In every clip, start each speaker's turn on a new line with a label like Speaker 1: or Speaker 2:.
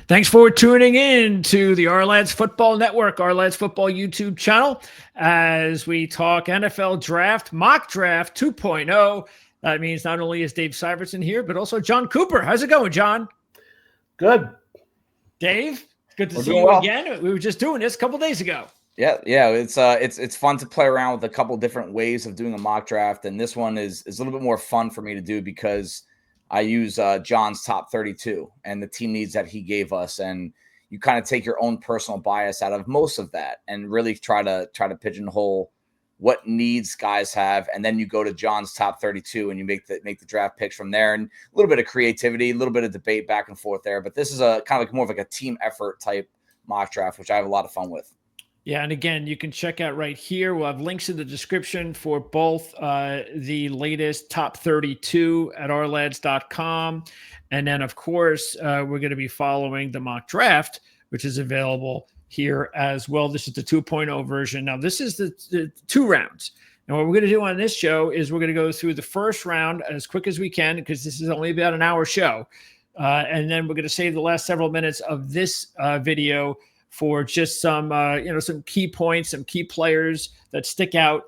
Speaker 1: Thanks for tuning in to the Our Football Network, Our Football YouTube channel, as we talk NFL Draft, Mock Draft 2.0. That means not only is Dave Syverson here, but also John Cooper. How's it going, John?
Speaker 2: Good.
Speaker 1: Dave, good to see you again. We were just doing this a couple days ago.
Speaker 3: Yeah. It's fun to play around with a couple different ways of doing a mock draft, and this one is a little bit more fun for me to do because I use John's top 32 and the team needs that he gave us, and you kind of take your own personal bias out of most of that and really try to pigeonhole what needs guys have, and then you go to John's top 32 and you make the draft picks from there, and a little bit of creativity, a little bit of debate back and forth there. But this is a kind of like more of like a team effort type mock draft, which I have a lot of fun with.
Speaker 1: Yeah, and again, you can check out right here. We'll have links in the description for both the latest top 32 at ourlads.com. And then, of course, we're going to be following the mock draft, which is available here as well. This is the 2.0 version. Now, this is the 2 rounds. And what we're going to do on this show is we're going to go through the first round as quick as we can, because this is only about an hour show. And then we're going to save the last several minutes of this video for just some key points, some key players that stick out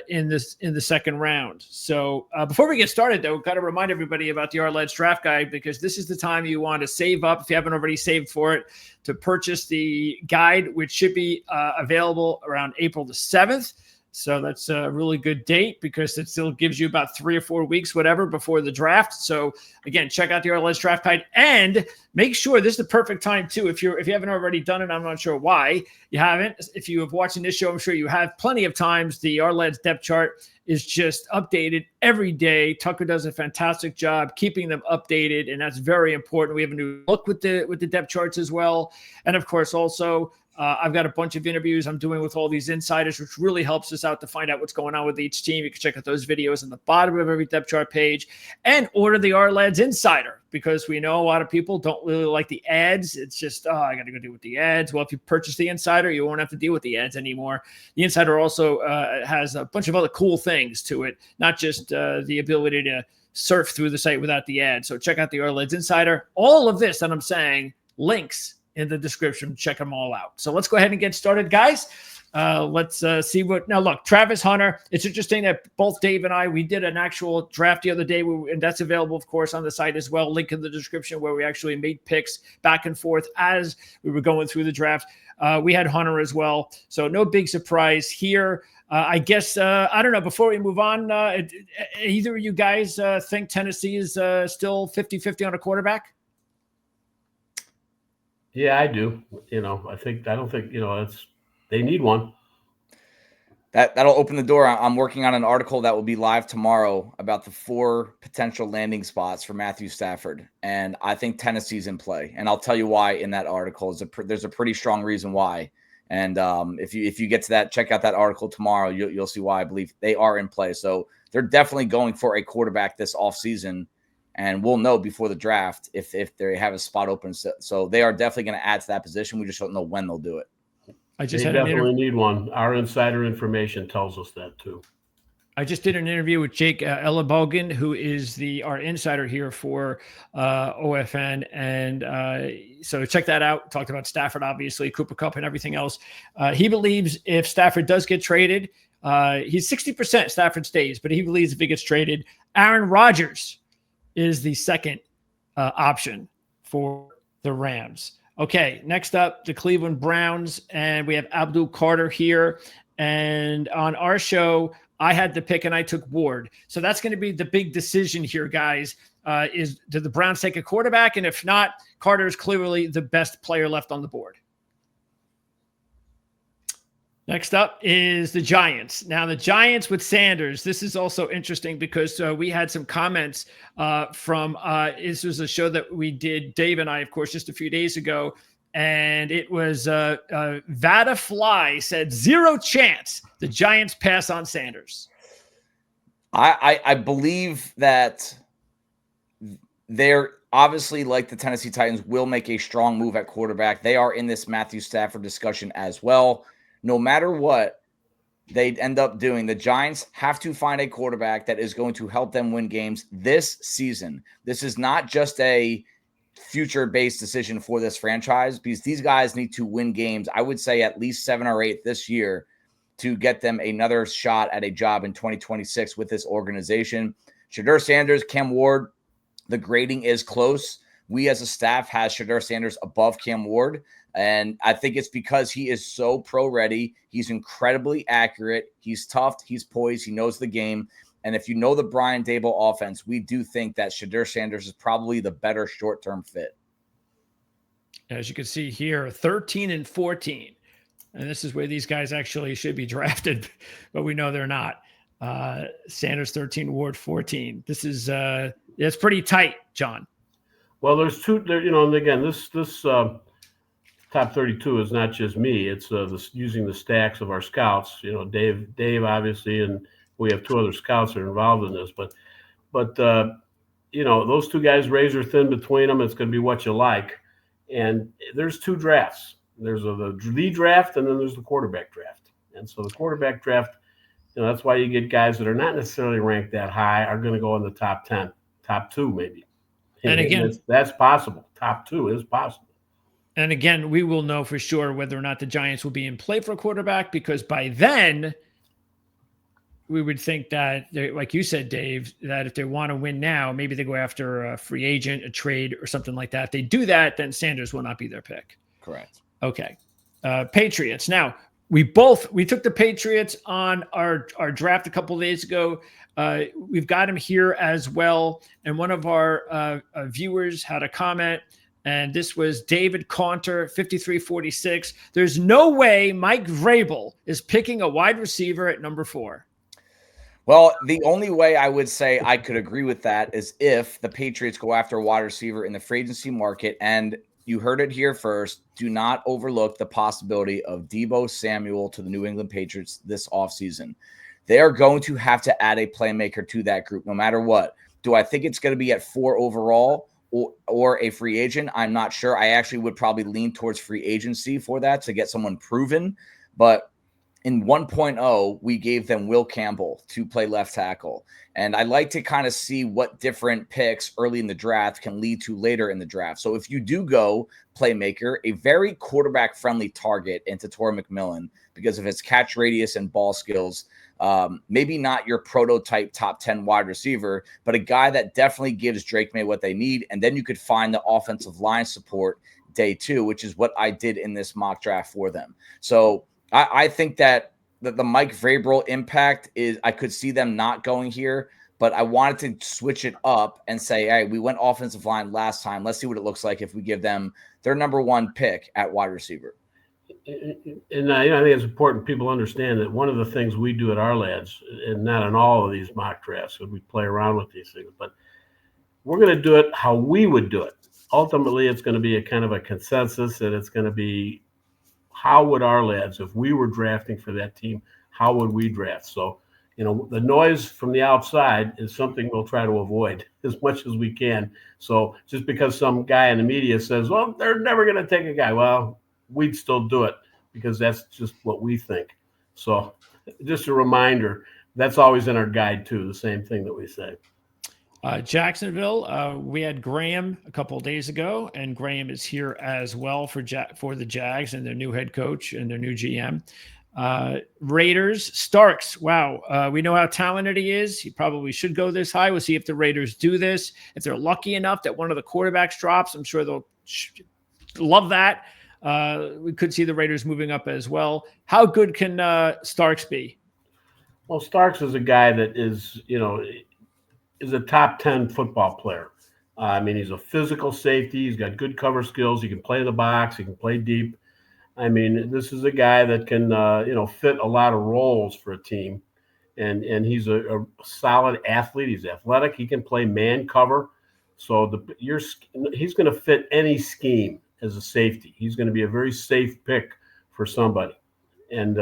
Speaker 1: in the second round. So before we get started, though, got to remind everybody about the Our Draft Guide, because this is the time you want to save up, if you haven't already saved for it, to purchase the guide, which should be available around April the 7th. So that's a really good date, because it still gives you about 3 or 4 weeks, whatever, before the draft. So again, check out the Our Draft Guide, and make sure this is the perfect time too. If you haven't already done it, I'm not sure why you haven't. If you have watching this show, I'm sure you have plenty of times. The Our depth chart is just updated every day. Tucker does a fantastic job keeping them updated, and that's very important. We have a new look with the depth charts as well, and of course also. I've got a bunch of interviews I'm doing with all these insiders, which really helps us out to find out what's going on with each team. You can check out those videos on the bottom of every depth chart page, and order the Our Insider, because we know a lot of people don't really like the ads. It's just, I got to go deal with the ads. Well, if you purchase the Insider, you won't have to deal with the ads anymore. The Insider also has a bunch of other cool things to it, not just the ability to surf through the site without the ads. So check out the Our Insider. All of this that I'm saying, links in the description. Check them all out. So let's go ahead and get started, guys. Let's see what. Now, look, Travis Hunter. It's interesting that both Dave and I, we did an actual draft the other day, and that's available, of course, on the site as well. Link in the description, where we actually made picks back and forth as we were going through the draft. We had Hunter as well, so no big surprise here. I guess, I don't know, before we move on, either of you guys think Tennessee is still 50-50 on a quarterback?
Speaker 2: Yeah, I do. I don't think, they need one.
Speaker 3: That'll open the door. I'm working on an article that will be live tomorrow about the 4 potential landing spots for Matthew Stafford. And I think Tennessee's in play. And I'll tell you why in that article. There's a pretty strong reason why. And if you get to that, check out that article tomorrow. You'll see why I believe they are in play. So they're definitely going for a quarterback this offseason. And we'll know before the draft if they have a spot open. So they are definitely going to add to that position. We just don't know when they'll do it.
Speaker 2: They definitely need one. Our insider information tells us that too.
Speaker 1: I just did an interview with Jake Ellabogan, who is our insider here for OFN. And so check that out. Talked about Stafford, obviously, Cooper Kupp and everything else. He believes if Stafford does get traded, he's 60% Stafford stays, but he believes if he gets traded, Aaron Rodgers is the second option for the Rams. Okay, next up, the Cleveland Browns, and we have Abdul Carter here. And on our show, I had the pick and I took Ward. So that's going to be the big decision here, guys, is do the Browns take a quarterback? And if not, Carter is clearly the best player left on the board. Next up is the Giants. Now, the Giants with Sanders. This is also interesting because we had some comments from this was a show that we did, Dave and I, of course, just a few days ago. And it was Vada Fly said 0 chance the Giants pass on Sanders.
Speaker 3: I believe that they're obviously, like the Tennessee Titans, will make a strong move at quarterback. They are in this Matthew Stafford discussion as well. No matter what they end up doing, the Giants have to find a quarterback that is going to help them win games this season. This is not just a future-based decision for this franchise, because these guys need to win games. I would say at least 7 or 8 this year to get them another shot at a job in 2026 with this organization. Shedeur Sanders, Cam Ward, the grading is close. We as a staff has Shedeur Sanders above Cam Ward. And I think it's because he is so pro-ready. He's incredibly accurate. He's tough. He's poised. He knows the game. And if you know the Brian Daboll offense, we do think that Shedeur Sanders is probably the better short-term fit.
Speaker 1: As you can see here, 13 and 14. And this is where these guys actually should be drafted, but we know they're not. Sanders 13, Ward 14. This is it's pretty tight, John.
Speaker 2: Well, there's two there, and again, this top 32 is not just me. It's using the stacks of our scouts. Dave obviously, and we have 2 other scouts that are involved in this. But those 2 guys razor thin between them. It's going to be what you like. And there's 2 drafts. There's the draft, and then there's the quarterback draft. And so the quarterback draft, that's why you get guys that are not necessarily ranked that high are going to go in the top 10, top 2 maybe.
Speaker 1: And again,
Speaker 2: that's possible. Top 2 is possible.
Speaker 1: And again, we will know for sure whether or not the Giants will be in play for a quarterback, because by then we would think that, like you said, Dave, that if they want to win now, maybe they go after a free agent, a trade, or something like that. If they do that, then Sanders will not be their pick.
Speaker 3: Correct.
Speaker 1: Okay. Patriots. Now, we took the Patriots on our draft a couple of days ago. We've got them here as well. And one of our viewers had a comment, and this was David Caunter, 5346. There's no way Mike Vrabel is picking a wide receiver at number 4.
Speaker 3: Well, the only way I would say I could agree with that is if the Patriots go after a wide receiver in the free agency market. And you heard it here first. Do not overlook the possibility of Deebo Samuel to the New England Patriots this offseason. They are going to have to add a playmaker to that group no matter what. Do I think it's going to be at 4 overall or a free agent? I'm not sure. I actually would probably lean towards free agency for that to get someone proven. But in 1.0, we gave them Will Campbell to play left tackle. And I like to kind of see what different picks early in the draft can lead to later in the draft. So if you do go playmaker, a very quarterback-friendly target into Torrey McMillan because of his catch radius and ball skills, maybe not your prototype top 10 wide receiver, but a guy that definitely gives Drake May what they need. And then you could find the offensive line support day 2, which is what I did in this mock draft for them. So I think that the Mike Vrabel impact is, I could see them not going here, but I wanted to switch it up and say, hey, we went offensive line last time. Let's see what it looks like if we give them their number 1 pick at wide receiver.
Speaker 2: And I think it's important people understand that one of the things we do at our lads, and not in all of these mock drafts, because we play around with these things, but we're going to do it how we would do it. Ultimately, it's going to be a kind of a consensus, and it's going to be, how would our lads, if we were drafting for that team, how would we draft? So, the noise from the outside is something we'll try to avoid as much as we can. So just because some guy in the media says, well, they're never going to take a guy, well, we'd still do it because that's just what we think. So just a reminder, that's always in our guide too, the same thing that we say.
Speaker 1: Jacksonville, we had Graham a couple of days ago, and Graham is here as well for the Jags and their new head coach and their new GM. Raiders, Starks. Wow. We know how talented he is. He probably should go this high. We'll see if the Raiders do this. If they're lucky enough that one of the quarterbacks drops, I'm sure they'll love that. We could see the Raiders moving up as well. How good can Starks be?
Speaker 2: Well, Starks is a guy that is a top 10 football player. He's a physical safety. He's got good cover skills. He can play in the box. He can play deep. This is a guy that can, fit a lot of roles for a team. And he's a solid athlete. He's athletic. He can play man cover. So he's going to fit any scheme as a safety. He's going to be a very safe pick for somebody. And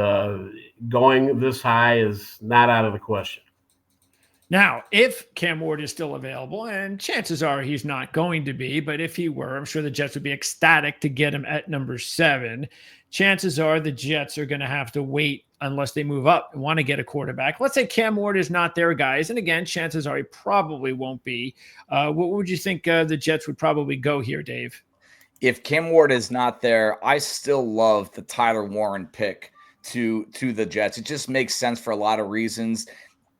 Speaker 2: going this high is not out of the question.
Speaker 1: Now, if Cam Ward is still available, and chances are he's not going to be, but if he were, I'm sure the Jets would be ecstatic to get him at number 7. Chances are the Jets are going to have to wait unless they move up and want to get a quarterback. Let's say Cam Ward is not there, guys. And again, chances are he probably won't be. What would you think the Jets would probably go here, Dave?
Speaker 3: If Cam Ward is not there, I still love the Tyler Warren pick to the Jets. It just makes sense for a lot of reasons.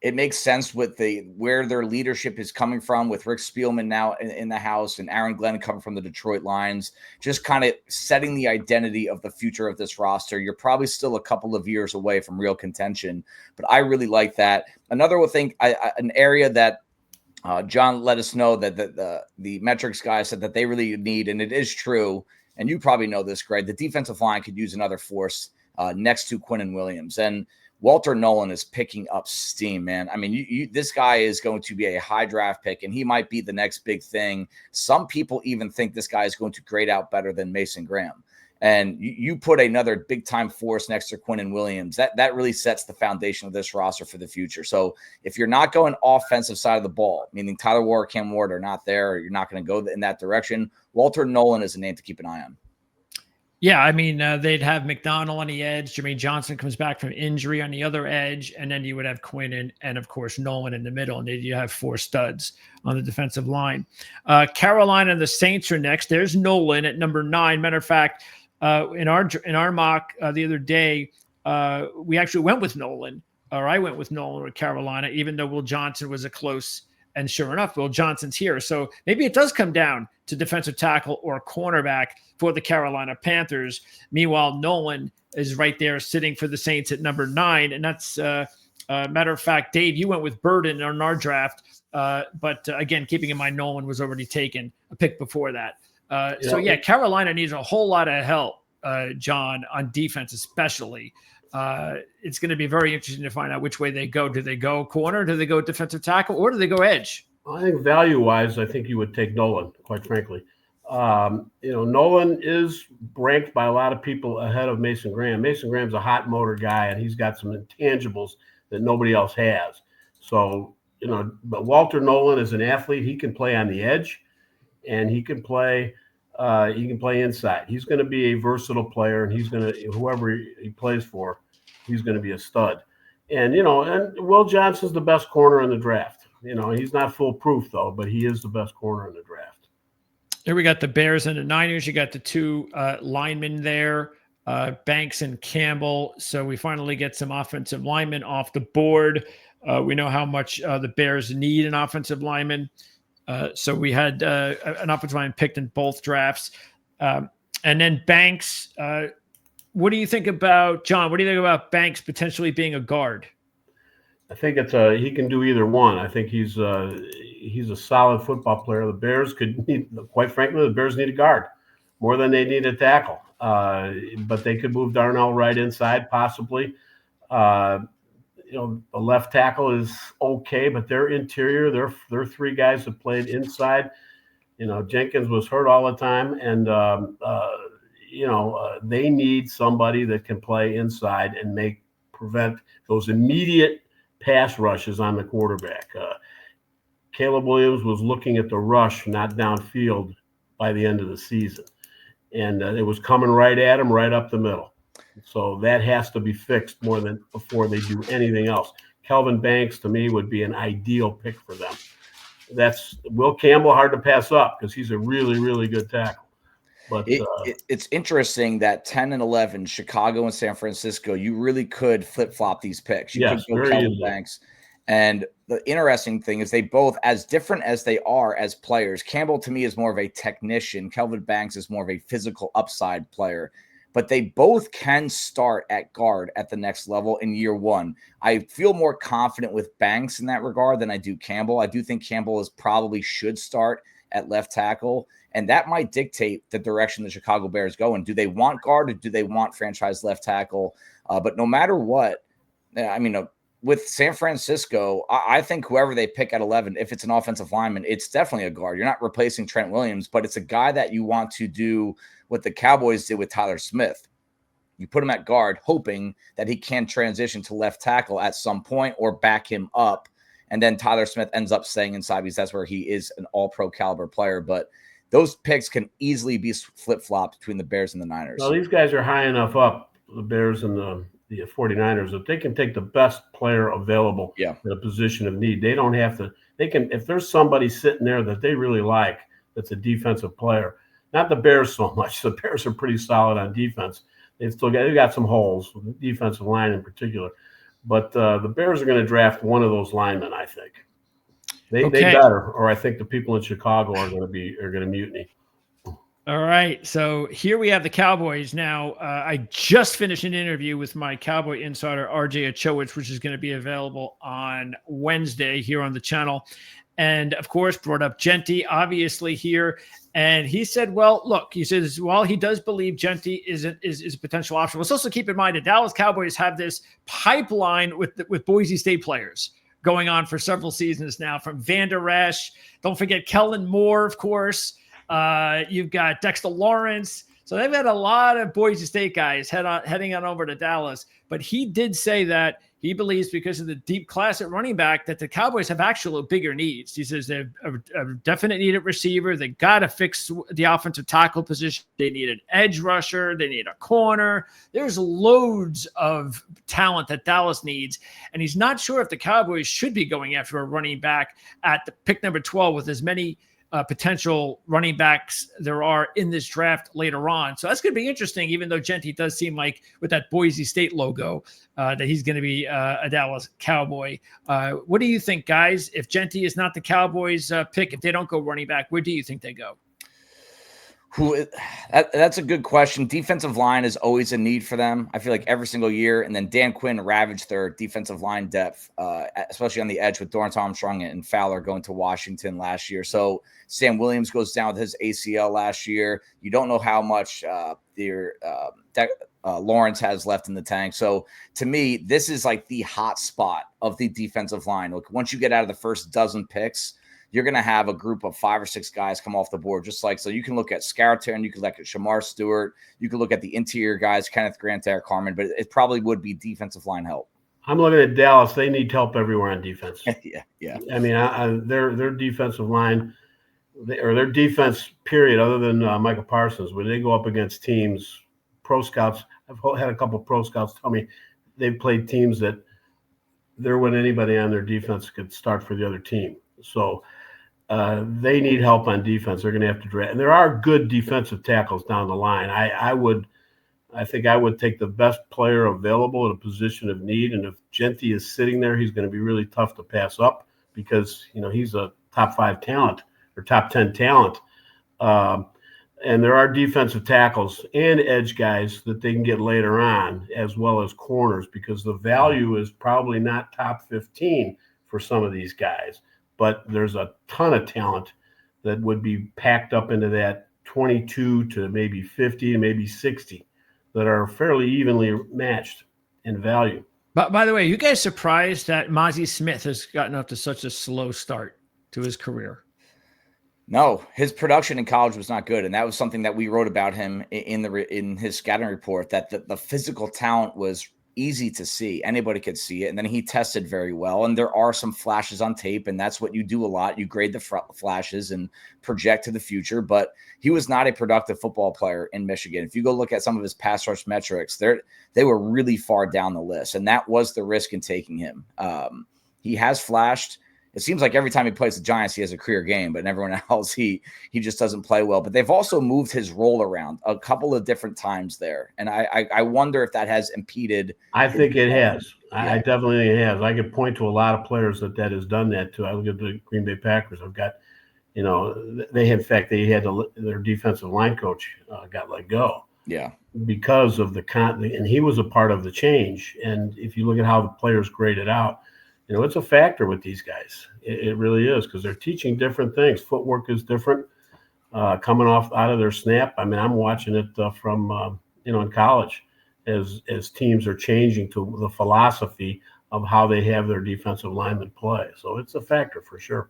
Speaker 3: It makes sense with where their leadership is coming from, with Rick Spielman now in the house and Aaron Glenn coming from the Detroit Lions, just kind of setting the identity of the future of this roster. You're probably still a couple of years away from real contention, but I really like that. Another thing, an area that John let us know that the metrics guy said that they really need, and it is true, and you probably know this, Greg, the defensive line could use another force next to Quinnen Williams. And Walter Nolan is picking up steam, man. I mean, this guy is going to be a high draft pick, and he might be the next big thing. Some people even think this guy is going to grade out better than Mason Graham. And you put another big-time force next to Quinnen Williams, that really sets the foundation of this roster for the future. So if you're not going offensive side of the ball, meaning Tyler Ward, Cam Ward are not there, or you're not going to go in that direction, Walter Nolan is a name to keep an eye on.
Speaker 1: Yeah, I mean, they'd have McDonald on the edge. Jermaine Johnson comes back from injury on the other edge. And then you would have Quinn and of course, Nolan in the middle. And then you have 4 studs on the defensive line. Carolina and the Saints are next. There's Nolan at number 9. Matter of fact, in our mock the other day, we actually went with Nolan, or I went with Nolan with Carolina, even though Will Johnson was a close. And sure enough, Will Johnson's here. So maybe it does come down to defensive tackle or cornerback for the Carolina Panthers. Meanwhile, Nolan is right there sitting for the Saints at number 9. And that's matter of fact, Dave, you went with Burden on our draft. But again, keeping in mind, Nolan was already taken a pick before that. So yeah, Carolina needs a whole lot of help, John, on defense, especially. It's going to be very interesting to find out which way they go. Do they go corner? Do they go defensive tackle? Or do they go edge?
Speaker 2: I think value-wise, I think you would take Nolan, quite frankly. Nolan is ranked by a lot of people ahead of Mason Graham. Mason Graham's a hot motor guy, and he's got some intangibles that nobody else has. So, but Walter Nolan is an athlete. He can play on the edge, and he can play inside. He's going to be a versatile player, and he's going to, whoever he plays for, he's going to be a stud. And, and Will Johnson's the best corner in the draft. He's not foolproof, though, but he is the best corner in the draft.
Speaker 1: Here we got the Bears and the Niners. You got the 2 linemen there, Banks and Campbell. So we finally get some offensive linemen off the board. We know how much the Bears need an offensive lineman. So we had an offensive lineman picked in both drafts. And then Banks, what do you think about, John, what do you think about Banks potentially being a guard?
Speaker 2: I think he can do either one. I think he's a solid football player. The Bears quite frankly, the Bears need a guard more than they need a tackle. But they could move Darnell Wright inside possibly. The left tackle is okay, but their interior, they're 3 guys that played inside. Jenkins was hurt all the time, and they need somebody that can play inside and prevent those immediate pass rushes on the quarterback. Caleb Williams was looking at the rush, not downfield, by the end of the season, and it was coming right at him, right up the middle. So that has to be fixed more than before they do anything else. Kelvin Banks, to me, would be an ideal pick for them. That's Will Campbell, hard to pass up because he's a really, really good tackle. But
Speaker 3: it's interesting that 10 and 11, Chicago and San Francisco, you really could flip-flop these picks. You could go Kelvin Banks. And the interesting thing is they both, as different as they are as players, Campbell to me is more of a technician. Kelvin Banks is more of a physical upside player. But they both can start at guard at the next level in year 1. I feel more confident with Banks in that regard than I do Campbell. I do think Campbell probably should start at left tackle, and that might dictate the direction the Chicago Bears go in. Do they want guard or do they want franchise left tackle? But no matter what, I mean, with San Francisco, I think whoever they pick at 11, if it's an offensive lineman, it's definitely a guard. You're not replacing Trent Williams, but it's a guy that you want to do what the Cowboys did with Tyler Smith. You put him at guard, hoping that he can transition to left tackle at some point or back him up. And then Tyler Smith ends up staying inside because that's where he is an all-pro caliber player. But those picks can easily be flip-flopped between the Bears and the Niners.
Speaker 2: Well, these guys are high enough up, the Bears and the the 49ers, if they can take the best player available
Speaker 3: Yeah.
Speaker 2: in a position of need, they don't have to. They can, if there's somebody sitting there that they really like, that's a defensive player. Not the Bears so much. The Bears are pretty solid on defense. They've got some holes, defensive line in particular. But the Bears are going to draft one of those linemen, I think. They better, or I think the people in Chicago are going to mutiny.
Speaker 1: All right. So here we have the Cowboys. Now, I just finished an interview with my Cowboy insider, RJ Achowicz, which is going to be available on Wednesday here on the channel. And of course, brought up Jeanty, obviously, here. And he said, well, look, he says, while he does believe Jeanty is a potential option, let's also keep in mind the Dallas Cowboys have this pipeline with Boise State players going on for several seasons now, from Van Der Esch. Don't forget Kellen Moore, of course. You've got Dexter Lawrence. So they've had a lot of Boise State guys heading on over to Dallas. But he did say that he believes, because of the deep class at running back, that the Cowboys have actual bigger needs. He says they have a definite need at receiver. They got to fix the offensive tackle position. They need an edge rusher. They need a corner. There's loads of talent that Dallas needs. And he's not sure if the Cowboys should be going after a running back at the pick number 12 with as many potential running backs there are in this draft later on. So that's going to be interesting, even though Jeanty does seem like, with that Boise State logo, that he's going to be a Dallas Cowboy. What do you think, guys? If Jeanty is not the Cowboys pick, if they don't go running back, where do you think they go?
Speaker 3: That's a good question. Defensive line is always a need for them, I feel like, every single year. And then Dan Quinn ravaged their defensive line depth, especially on the edge, with Dorrance Armstrong and Fowler going to Washington last year. So Sam Williams goes down with his ACL last year. You don't know how much Lawrence has left in the tank. So to me, this is like the hot spot of the defensive line. Look, once you get out of the first dozen picks, you're going to have a group of 5 or 6 guys come off the board. So you can look at Scaratern, you can look at Shamar Stewart, you can look at the interior guys, Kenneth Grant, Eric Carmen, but it probably would be defensive line help.
Speaker 2: I'm looking at Dallas. They need help everywhere on defense.
Speaker 3: Yeah.
Speaker 2: I mean, their defensive line, or their defense period, other than Michael Parsons, when they go up against teams, pro scouts, I've had a couple of pro scouts tell me they've played teams that there wasn't anybody on their defense could start for the other team. So they need help on defense. They're going to have to draft. And there are good defensive tackles down the line. I think I would take the best player available in a position of need. And if Jeanty is sitting there, he's going to be really tough to pass up, because, he's a top 5 talent or top 10 talent. And there are defensive tackles and edge guys that they can get later on, as well as corners, because the value is probably not top 15 for some of these guys. But there's a ton of talent that would be packed up into that 22 to maybe 50 and maybe 60 that are fairly evenly matched in value.
Speaker 1: But by the way, you guys surprised that Mazi Smith has gotten up to such a slow start to his career?
Speaker 3: No, his production in college was not good, and that was something that we wrote about him in his scouting report, that the physical talent was easy to see. Anybody could see it. And then he tested very well. And there are some flashes on tape, and that's what you do a lot. You grade the flashes and project to the future. But he was not a productive football player in Michigan. If you go look at some of his pass rush metrics, they were really far down the list. And that was the risk in taking him. He has flashed. It seems like every time he plays the Giants, he has a career game, but everyone else, he just doesn't play well. But they've also moved his role around a couple of different times there. And I wonder if that has impeded.
Speaker 2: I think it has. Yeah. I definitely think it has. I could point to a lot of players that has done that too. I look at the Green Bay Packers. I've got, they had their defensive line coach got let go.
Speaker 3: Yeah.
Speaker 2: Because of and he was a part of the change. And if you look at how the players graded out, it's a factor with these guys. It really is, because they're teaching different things. Footwork is different coming out of their snap. I mean, I'm watching it from, in college as teams are changing to the philosophy of how they have their defensive linemen play. So it's a factor for sure.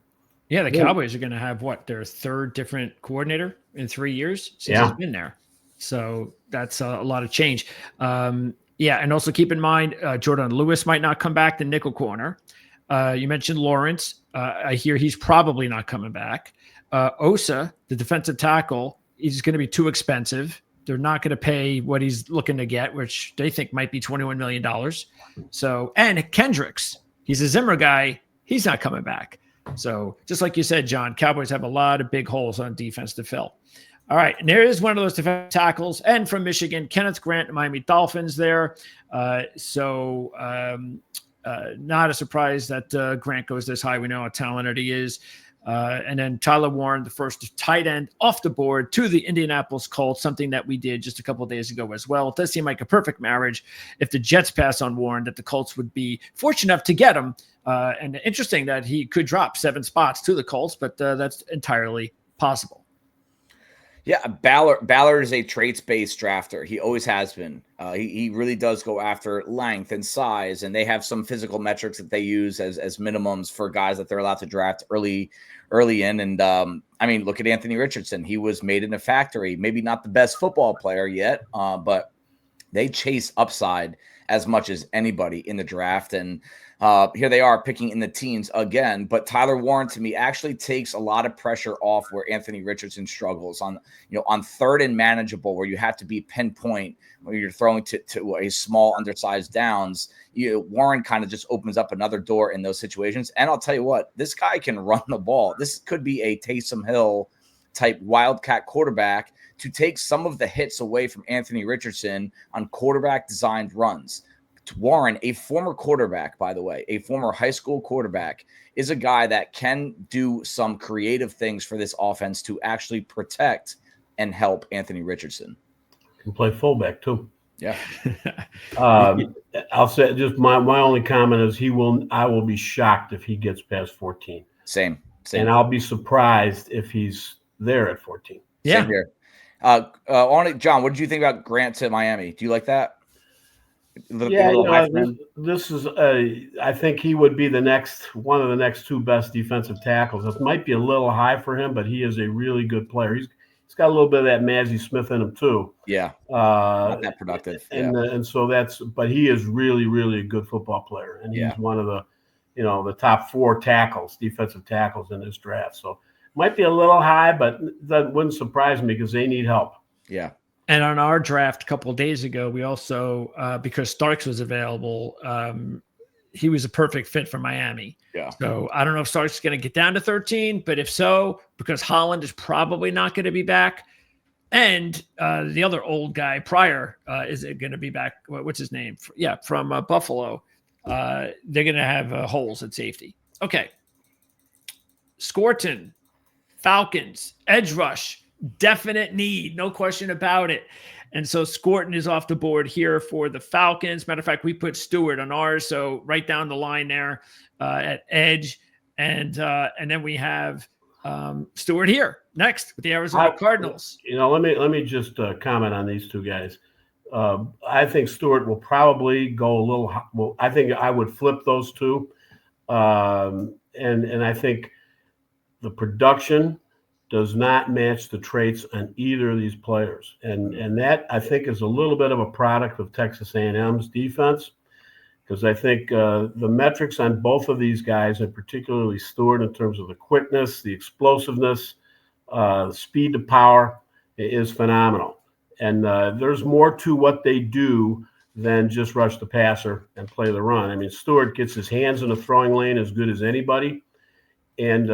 Speaker 1: Yeah, the Cowboys are going to have, their 3rd different coordinator in 3 years since he's been there. So that's a lot of change. Yeah, and also keep in mind, Jordan Lewis might not come back, the nickel corner. You mentioned Lawrence. I hear he's probably not coming back. Osa, the defensive tackle, he's going to be too expensive. They're not going to pay what he's looking to get, which they think might be $21 million. So, and Kendricks, he's a Zimmer guy. He's not coming back. So just like you said, John, Cowboys have a lot of big holes on defense to fill. All right. And there is one of those defensive tackles. And from Michigan, Kenneth Grant, Miami Dolphins there. Not a surprise that Grant goes this high. We know how talented he is. And then Tyler Warren, the first tight end off the board to the Indianapolis Colts, something that we did just a couple of days ago as well. It does seem like a perfect marriage if the Jets pass on Warren, that the Colts would be fortunate enough to get him. And interesting that he could drop 7 spots to the Colts, but that's entirely possible.
Speaker 3: Yeah, Ballard is a traits-based drafter. He always has been. He really does go after length and size, and they have some physical metrics that they use as minimums for guys that they're allowed to draft early in. And I mean, look at Anthony Richardson. He was made in a factory. Maybe not the best football player yet, but they chase upside as much as anybody in the draft. And here they are picking in the teens again. But Tyler Warren, to me, actually takes a lot of pressure off where Anthony Richardson struggles on third and manageable, where you have to be pinpoint when you're throwing to a small, undersized downs. Warren kind of just opens up another door in those situations. And I'll tell you what, this guy can run the ball. This could be a Taysom Hill type wildcat quarterback to take some of the hits away from Anthony Richardson on quarterback designed runs. Warren, a former quarterback, by the way, a former high school quarterback, is a guy that can do some creative things for this offense to actually protect and help Anthony Richardson.
Speaker 2: Can play fullback too.
Speaker 3: Yeah.
Speaker 2: I'll say just my only comment is I will be shocked if he gets past 14.
Speaker 3: Same.
Speaker 2: And I'll be surprised if he's there at 14.
Speaker 1: Yeah.
Speaker 3: Same here. John, what did you think about Grant to Miami? Do you like that?
Speaker 2: This is I think he would be one of the next 2 best defensive tackles. It might be a little high for him, but he is a really good player. He's got a little bit of that Mazzie Smith in him too.
Speaker 3: Yeah, not that productive.
Speaker 2: And so but he is really, really a good football player, and he's one of the, the top 4 defensive tackles in this draft. So might be a little high, but that wouldn't surprise me because they need help.
Speaker 3: Yeah.
Speaker 1: And on our draft a couple of days ago, we also, because Starks was available, he was a perfect fit for Miami.
Speaker 3: Yeah.
Speaker 1: So I don't know if Starks is going to get down to 13, but if so, because Holland is probably not going to be back, and the other old guy Pryor is going to be back. What's his name? From Buffalo. They're going to have holes at safety. Okay. Scorton, Falcons, edge rush. Definite need, no question about it. And so Scorton is off the board here for the Falcons. Matter of fact, we put Stewart on ours, so right down the line there at edge. And then we have Stewart here next with the Arizona Cardinals.
Speaker 2: Let me just comment on these 2 guys. I think Stewart will probably go a little. Well, I think I would flip those 2, and I think the production does not match the traits on either of these players. And that, I think, is a little bit of a product of Texas A&M's defense, because I think the metrics on both of these guys, and particularly Stewart, in terms of the quickness, the explosiveness, the speed to power, is phenomenal. And there's more to what they do than just rush the passer and play the run. I mean, Stewart gets his hands in the throwing lane as good as anybody. And,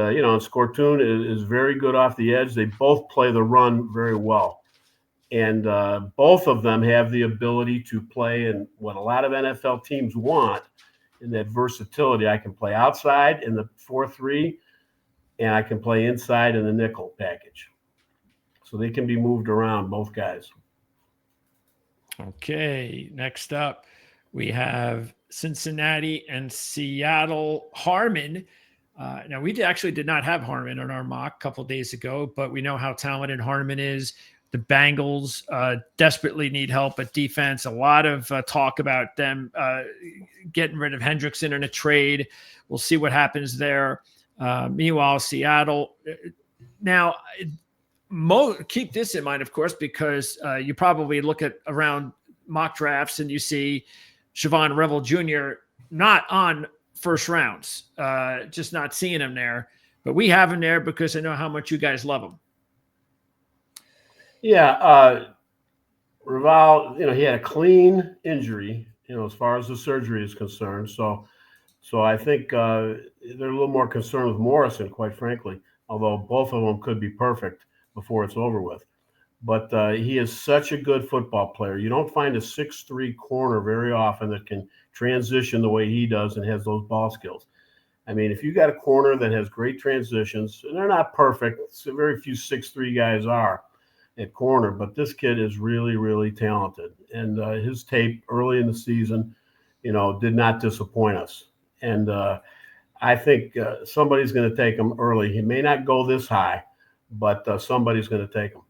Speaker 2: Scortoon is very good off the edge. They both play the run very well. And both of them have the ability to play in what a lot of NFL teams want, in that versatility. I can play outside in the 4-3, and I can play inside in the nickel package. So they can be moved around, both guys.
Speaker 1: Okay, next up, we have Cincinnati and Seattle. Harmon. Now, we actually did not have Harmon on our mock a couple of days ago, but we know how talented Harmon is. The Bengals desperately need help at defense. A lot of talk about them getting rid of Hendrickson in a trade. We'll see what happens there. Meanwhile, Seattle. Now, keep this in mind, of course, because you probably look at around mock drafts and you see Siobhan Revel Jr. not on first rounds, just not seeing him there. But we have him there because I know how much you guys love him.
Speaker 2: Yeah, Raval, he had a clean injury, as far as the surgery is concerned. So I think they're a little more concerned with Morrison, quite frankly, although both of them could be perfect before it's over with. But he is such a good football player. You don't find a 6'3" corner very often that can transition the way he does and has those ball skills. I mean, if you got a corner that has great transitions, and they're not perfect, so very few 6'3" guys are at corner, but this kid is really, really talented. And his tape early in the season, did not disappoint us. And I think somebody's going to take him early. He may not go this high, but somebody's going to take him.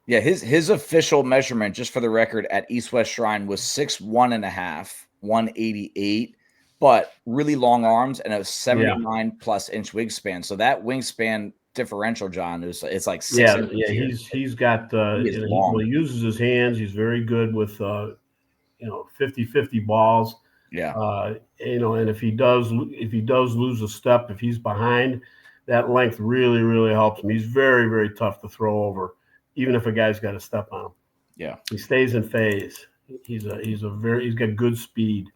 Speaker 3: Yeah, his official measurement, just for the record, at East West Shrine was 6'1.5", 188, but really long arms and a 79 plus inch wingspan. So that wingspan differential, John, it's like 6 inches.
Speaker 2: Yeah, he's got he uses his hands. He's very good with 50-50 balls.
Speaker 3: Yeah.
Speaker 2: And if he does lose a step, if he's behind, that length really, really helps him. He's very, very tough to throw over, even if a guy's got a step on him.
Speaker 3: Yeah.
Speaker 2: He stays in phase. He's got good speed.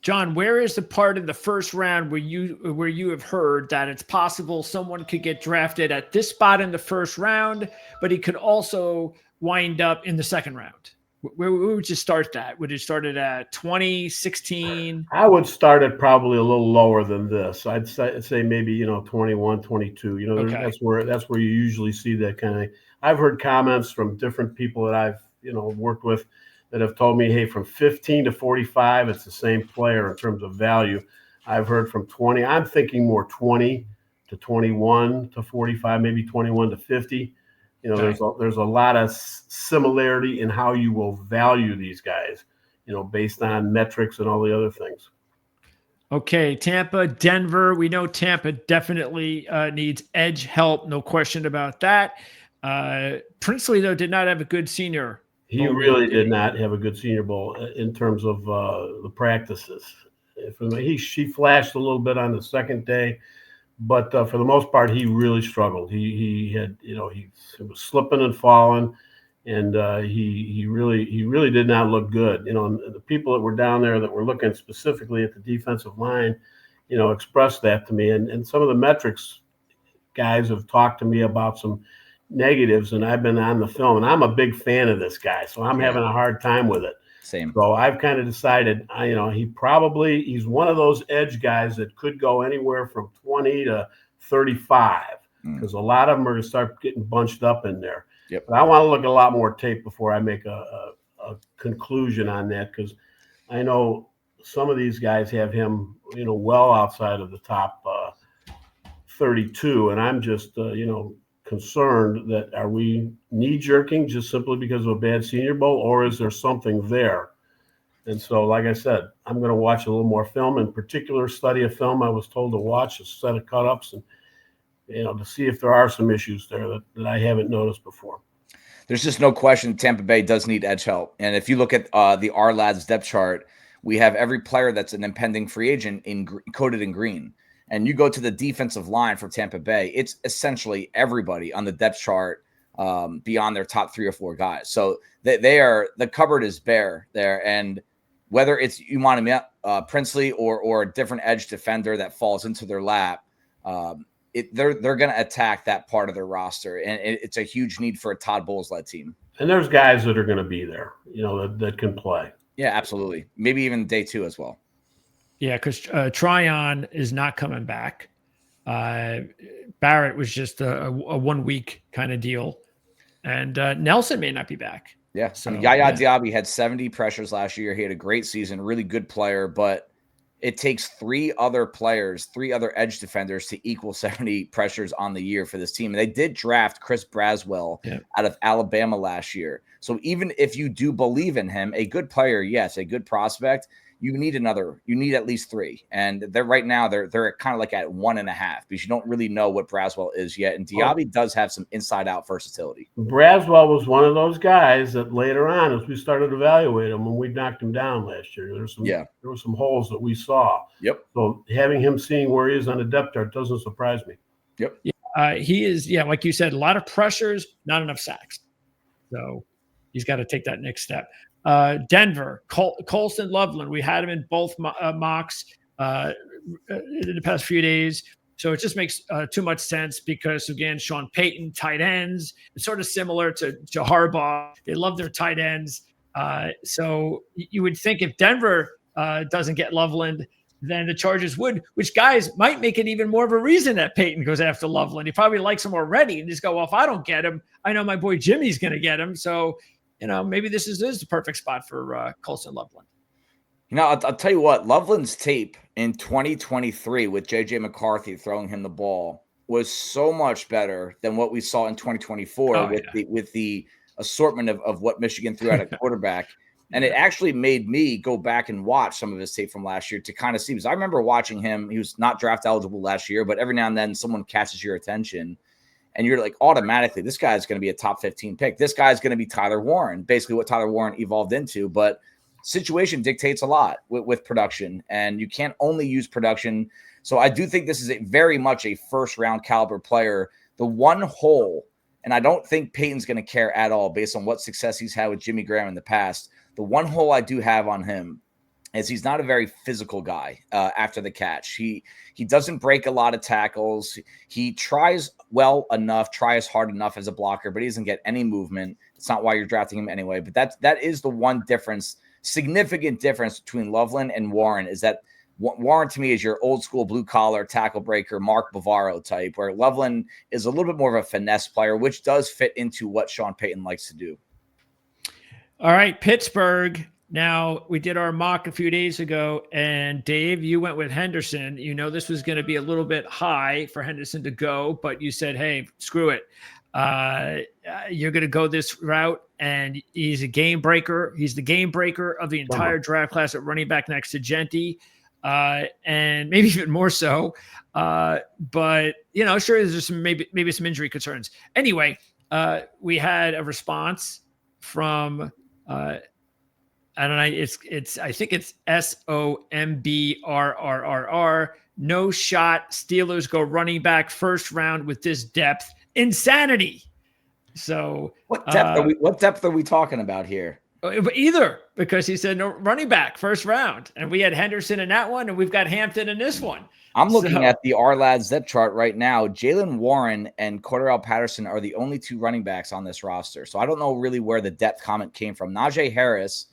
Speaker 1: John, where is the part of the first round where you have heard that it's possible someone could get drafted at this spot in the first round, but he could also wind up in the second round? Where would you start that? Would you start it at 20, 16?
Speaker 2: I would start it probably a little lower than this. I'd say maybe 21, 22.
Speaker 1: Okay.
Speaker 2: That's where you usually see that kind of. I've heard comments from different people that I've worked with that have told me, hey, from 15 to 45, it's the same player in terms of value. I've heard from 20. I'm thinking more 20 to 21 to 45, maybe 21 to 50. There's a lot of similarity in how you will value these guys, based on metrics and all the other things.
Speaker 1: Okay, Tampa, Denver. We know Tampa definitely needs edge help. No question about that. Princely, though, did not have a good senior.
Speaker 2: He really did not have a good Senior Bowl in terms of the practices. She flashed a little bit on the second day, but for the most part, he really struggled. He had, he was slipping and falling, and he really did not look good. And the people that were down there that were looking specifically at the defensive line, expressed that to me. And some of the metrics guys have talked to me about some negatives, and I've been on the film, and I'm a big fan of this guy, so I'm having a hard time with it.
Speaker 3: Same.
Speaker 2: So I've kind of decided, he's one of those edge guys that could go anywhere from 20 to 35, because a lot of them are going to start getting bunched up in there.
Speaker 3: Yep.
Speaker 2: But I want to look at a lot more tape before I make a conclusion on that, because I know some of these guys have him, well outside of the top 32, and I'm just, concerned that are we knee jerking just simply because of a bad Senior Bowl, or is there something there? And so, like I said, I'm going to watch a little more film, in particular study of film. I was told to watch a set of cut-ups and, to see if there are some issues there that I haven't noticed before.
Speaker 3: There's just no question Tampa Bay does need edge help. And if you look at the R-Lads depth chart, we have every player that's an impending free agent coded in green. And you go to the defensive line for Tampa Bay, it's essentially everybody on the depth chart beyond their top 3 or 4 guys. So the cupboard is bare there. And whether it's Umani Princely or a different edge defender that falls into their lap, they're going to attack that part of their roster. And it's a huge need for a Todd Bowles-led team.
Speaker 2: And there's guys that are going to be there, that can play.
Speaker 3: Yeah, absolutely. Maybe even day 2 as well.
Speaker 1: Yeah, because Tryon is not coming back. Barrett was just a 1 week kind of deal. And Nelson may not be back.
Speaker 3: Yeah. So Yaya Diaby had 70 pressures last year. He had a great season, really good player, but it takes 3 other edge defenders to equal 70 pressures on the year for this team. And they did draft Chris Braswell out of Alabama last year. So even if you do believe in him, a good player, yes, a good prospect, you need at least 3. And they're right now, they're kind of like at 1.5 because you don't really know what Braswell is yet. And Diaby does have some inside out versatility.
Speaker 2: Braswell was one of those guys that later on, as we started evaluating him, when we knocked him down last year, there were some holes that we saw.
Speaker 3: Yep.
Speaker 2: So having him seeing where he is on the depth chart doesn't surprise me.
Speaker 3: Yep.
Speaker 1: He is, like you said, a lot of pressures, not enough sacks. So he's got to take that next step. Denver, Colston Loveland. We had him in both mocks in the past few days. So it just makes too much sense because, again, Sean Payton, tight ends, it's sort of similar to Harbaugh. They love their tight ends. So you would think if Denver doesn't get Loveland, then the Chargers would, which guys might make it even more of a reason that Payton goes after Loveland. He probably likes him already and just go, well, if I don't get him, I know my boy Jimmy's going to get him. So, maybe this is the perfect spot for Colston Loveland.
Speaker 3: I'll tell you what, Loveland's tape in 2023 with J.J. McCarthy throwing him the ball was so much better than what we saw in 2024 with the assortment of what Michigan threw at a quarterback. And it actually made me go back and watch some of his tape from last year to kind of see, because I remember watching him. He was not draft eligible last year, but every now and then someone catches your attention and you're like, automatically, this guy's going to be a top 15 pick. This guy's going to be Tyler Warren, basically what Tyler Warren evolved into. But situation dictates a lot with production, and you can't only use production. So I do think this is very much a first-round caliber player. The one hole, and I don't think Peyton's going to care at all based on what success he's had with Jimmy Graham in the past. The one hole I do have on him is he's not a very physical guy after the catch. He doesn't break a lot of tackles. He tries well enough, tries hard enough as a blocker, but he doesn't get any movement. It's not why you're drafting him anyway. But that is the one difference, significant difference between Loveland and Warren, is that Warren to me is your old school blue collar tackle breaker, Mark Bavaro type, where Loveland is a little bit more of a finesse player, which does fit into what Sean Payton likes to do.
Speaker 1: All right, Pittsburgh. Now, we did our mock a few days ago, and Dave, you went with Henderson. This was going to be a little bit high for Henderson to go, but you said, hey, screw it. You're going to go this route, and he's a game breaker. He's the game breaker of the entire draft class at running back next to Genti, and maybe even more so. But, sure, there's some maybe some injury concerns. Anyway, we had a response from I don't know. I think it's SOMBRRRR. No shot. Steelers go running back first round with this depth. Insanity. So
Speaker 3: what depth are we talking about here?
Speaker 1: Either, because he said no running back first round, and we had Henderson in that one, and we've got Hampton in this one.
Speaker 3: I'm looking at the Ourlads depth chart right now. Jalen Warren and Cordarrelle Patterson are the only two running backs on this roster. So I don't know really where the depth comment came from. Najee Harris.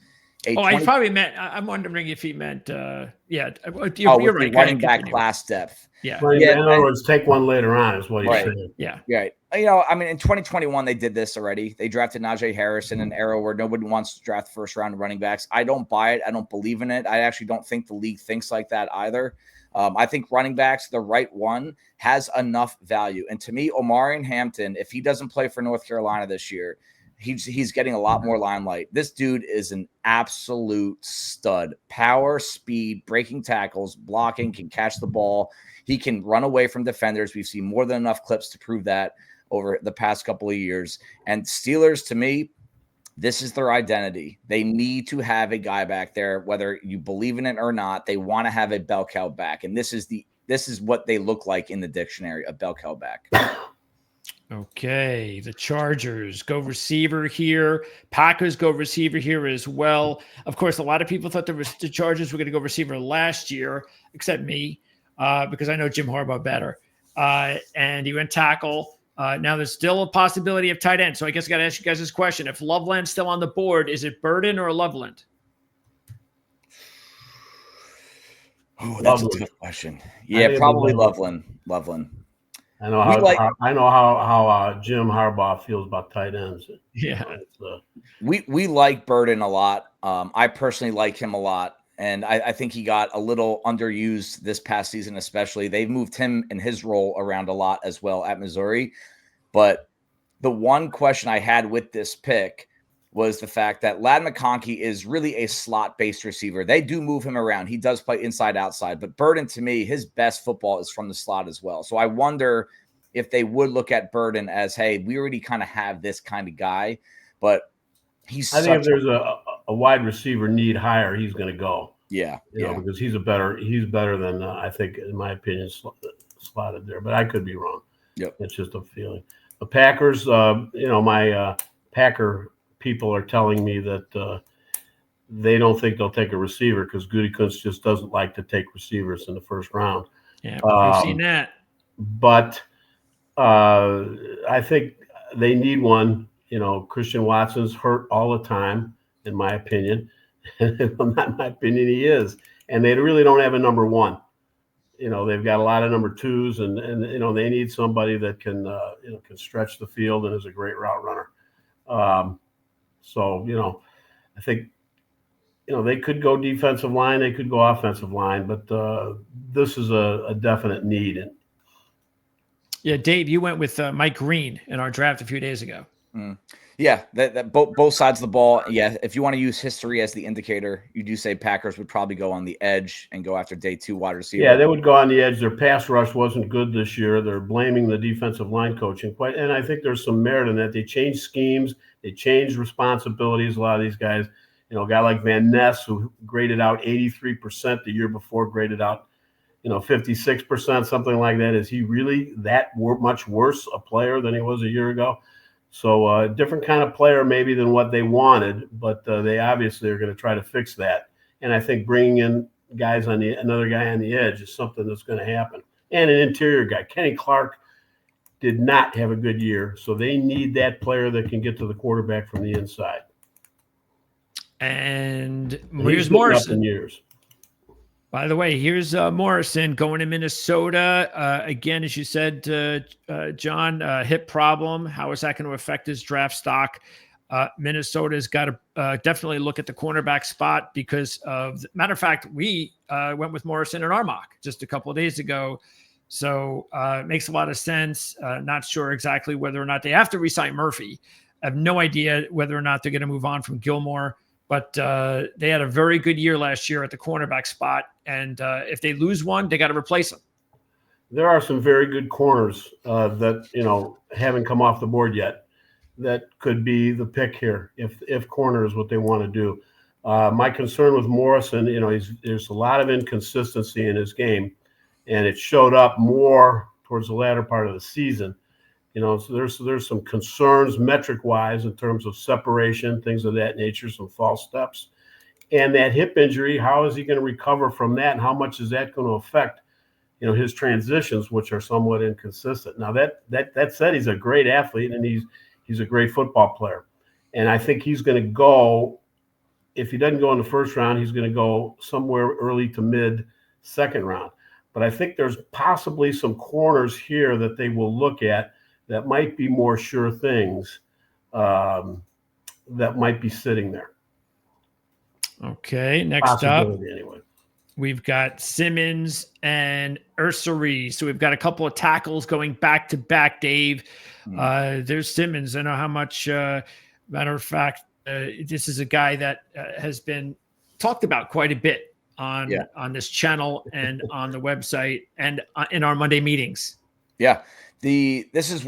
Speaker 1: He probably meant. I'm wondering if he meant. You're right.
Speaker 3: Running back class depth.
Speaker 1: Yeah.
Speaker 2: In other words, take one later on is what he's saying.
Speaker 1: Yeah.
Speaker 3: Right. In 2021 they did this already. They drafted Najee Harris in an era where nobody wants to draft first round running backs. I don't buy it. I don't believe in it. I actually don't think the league thinks like that either. I think running backs, the right one, has enough value. And to me, Omarion Hampton, if he doesn't play for North Carolina this year, he's getting a lot more limelight. This dude is an absolute stud. Power, speed, breaking tackles, blocking, can catch the ball. He can run away from defenders. We've seen more than enough clips to prove that over the past couple of years. And Steelers, to me, this is their identity. They need to have a guy back there, whether you believe in it or not. They want to have a bell cow back. And this is what they look like in the dictionary, a bell cow back.
Speaker 1: Okay, the Chargers go receiver here. Packers go receiver here as well. Of course, a lot of people thought the Chargers were going to go receiver last year, except me, because I know Jim Harbaugh better. And he went tackle. Now there's still a possibility of tight end. So I guess I got to ask you guys this question. If Loveland's still on the board, is it Burden or Loveland?
Speaker 3: Oh, that's a tough question. Yeah, probably Loveland.
Speaker 2: I know how Jim Harbaugh feels about tight ends.
Speaker 1: Yeah,
Speaker 3: we like Burden a lot. I personally like him a lot, and I think he got a little underused this past season, especially. They've moved him and his role around a lot as well at Missouri. But the one question I had with this pick was the fact that Ladd McConkey is really a slot-based receiver. They do move him around. He does play inside, outside. But Burden, to me, his best football is from the slot as well. So I wonder if they would look at Burden as, hey, we already kind of have this kind of guy. But
Speaker 2: I think if there's a wide receiver need higher, he's going to go.
Speaker 3: Yeah.
Speaker 2: Because he's better than, I think, in my opinion, slotted there. But I could be wrong.
Speaker 3: Yep.
Speaker 2: It's just a feeling. The Packers, my Packer people are telling me that they don't think they'll take a receiver because Gutekunst just doesn't like to take receivers in the first round.
Speaker 1: Yeah, we've seen that.
Speaker 2: But I think they need one. Christian Watson's hurt all the time, in my opinion. Not in my opinion, he is. And they really don't have a number one. They've got a lot of number twos, and they need somebody that can stretch the field and is a great route runner. So I think they could go defensive line, they could go offensive line, but this is a definite need. And
Speaker 1: yeah, Dave, you went with Mike Green in our draft a few days ago.
Speaker 3: Yeah, that both sides of the ball. Yeah, if you want to use history as the indicator, you do say Packers would probably go on the edge and go after day 2 wide receiver.
Speaker 2: Yeah, they would go on the edge. Their pass rush wasn't good this year. They're blaming the defensive line coaching and I think there's some merit in that. They changed schemes, they changed responsibilities. A lot of these guys, a guy like Van Ness, who graded out 83% the year before, graded out 56%, something like that. Is he really that much worse a player than he was a year ago? So a different kind of player maybe than what they wanted, but they obviously are going to try to fix that. And I think bringing in guys another guy on the edge is something that's going to happen. And an interior guy. Kenny Clark did not have a good year, so they need that player that can get to the quarterback from the inside.
Speaker 1: And here's Morrison.
Speaker 2: Years.
Speaker 1: By the way, here's Morrison going to Minnesota. Again, as you said, John, hip problem. How is that going to affect his draft stock? Minnesota's got to definitely look at the cornerback spot because matter of fact, we went with Morrison in our mock just a couple of days ago. So it makes a lot of sense. Not sure exactly whether or not they have to re-sign Murphy. I have no idea whether or not they're going to move on from Gilmore. But they had a very good year last year at the cornerback spot. And if they lose one, they got to replace them.
Speaker 2: There are some very good corners that, haven't come off the board yet that could be the pick here if corner is what they want to do. My concern with Morrison, there's a lot of inconsistency in his game, and it showed up more towards the latter part of the season. So there's some concerns metric-wise in terms of separation, things of that nature, some false steps. And that hip injury, how is he going to recover from that, and how much is that going to affect, his transitions, which are somewhat inconsistent. Now, that said, he's a great athlete, and he's a great football player. And I think he's going to go, if he doesn't go in the first round, he's going to go somewhere early to mid second round. But I think there's possibly some corners here that they will look at that might be more sure things that might be sitting there.
Speaker 1: Okay, next up,
Speaker 2: anyway.
Speaker 1: We've got Simmons and Ursary. So we've got a couple of tackles going back to back, Dave. There's Simmons. I know how much, matter of fact, this is a guy that has been talked about quite a bit on this channel and on the website and in our Monday meetings.
Speaker 3: Yeah. This is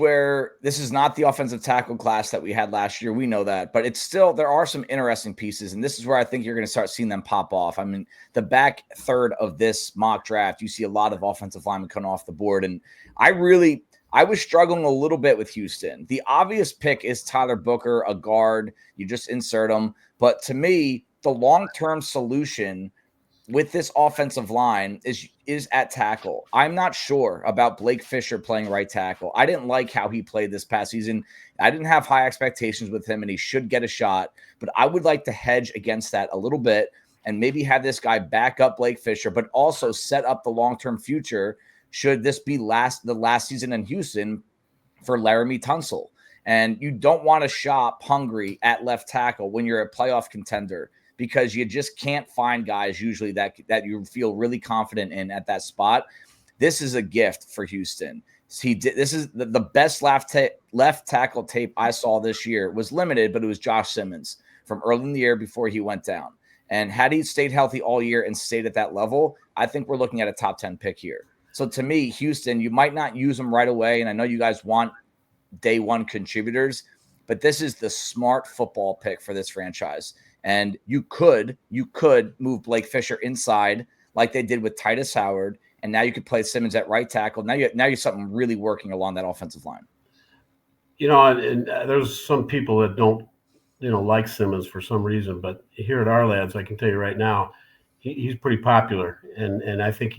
Speaker 3: not the offensive tackle class that we had last year. We know that, but it's still, there are some interesting pieces. And this is where I think you're going to start seeing them pop off. I mean, the back third of this mock draft, you see a lot of offensive linemen coming off the board. And I was struggling a little bit with Houston. The obvious pick is Tyler Booker, a guard. You just insert him. But to me, the long-term solution with this offensive line is at tackle. I'm not sure about Blake Fisher playing right tackle. I didn't like how he played this past season. I didn't have high expectations with him, and he should get a shot. But I would like to hedge against that a little bit and maybe have this guy back up Blake Fisher, but also set up the long-term future should this be the last season in Houston for Laramie Tunsil. And you don't want to shop hungry at left tackle when you're a playoff contender, because you just can't find guys usually that you feel really confident in at that spot. This is a gift for Houston. This is the best left tackle tape I saw this year. Was limited, but it was Josh Simmons from early in the year before he went down. And had he stayed healthy all year and stayed at that level, I think we're looking at a top 10 pick here. So to me, Houston, you might not use them right away. And I know you guys want day one contributors, but this is the smart football pick for this franchise. And you could move Blake Fisher inside like they did with Titus Howard, and now you could play Simmons at right tackle. Now you're something really working along that offensive line.
Speaker 2: And there's some people that don't like Simmons for some reason, but here at our lads, I can tell you right now, he's pretty popular, and I think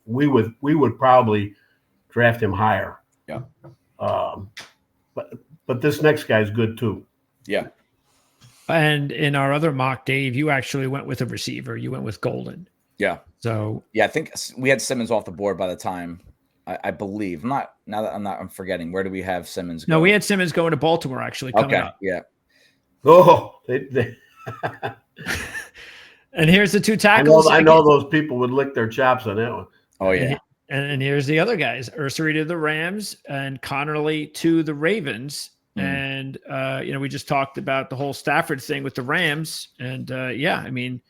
Speaker 2: we would probably draft him higher.
Speaker 3: Yeah.
Speaker 2: But this next guy's good too.
Speaker 3: Yeah.
Speaker 1: And in our other mock, Dave, you actually went with a receiver. You went with Golden.
Speaker 3: Yeah.
Speaker 1: So
Speaker 3: yeah, I think we had Simmons off the board by the time. I believe. I'm forgetting. Where do we have Simmons go?
Speaker 1: No, we had Simmons going to Baltimore actually coming up.
Speaker 3: Yeah.
Speaker 2: Oh,
Speaker 1: and here's the two tackles.
Speaker 2: I know those people would lick their chops on that one.
Speaker 3: Oh yeah.
Speaker 1: And here's the other guys: Ursary to the Rams and Connerly to the Ravens. And we just talked about the whole Stafford thing with the Rams. And I mean,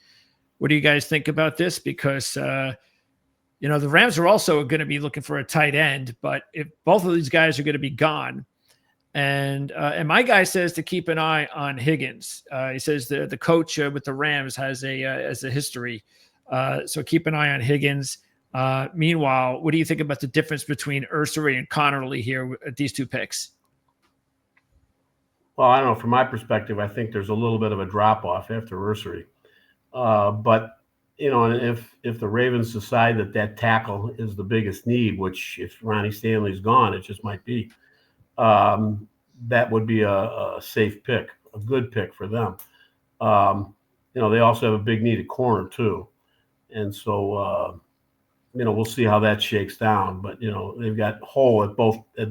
Speaker 1: what do you guys think about this? Because the Rams are also going to be looking for a tight end, but if both of these guys are going to be gone, and my guy says to keep an eye on Higgins. He says the coach with the Rams has a history, so keep an eye on Higgins. Meanwhile, what do you think about the difference between Ursary and Connerly here at these two picks?
Speaker 2: Well, I don't know. From my perspective, I think there's a little bit of a drop off after Ursary, but if the Ravens decide that tackle is the biggest need, which if Ronnie Stanley's gone, it just might be, that would be a safe pick, a good pick for them. They also have a big need at corner too, and so we'll see how that shakes down. But they've got hole at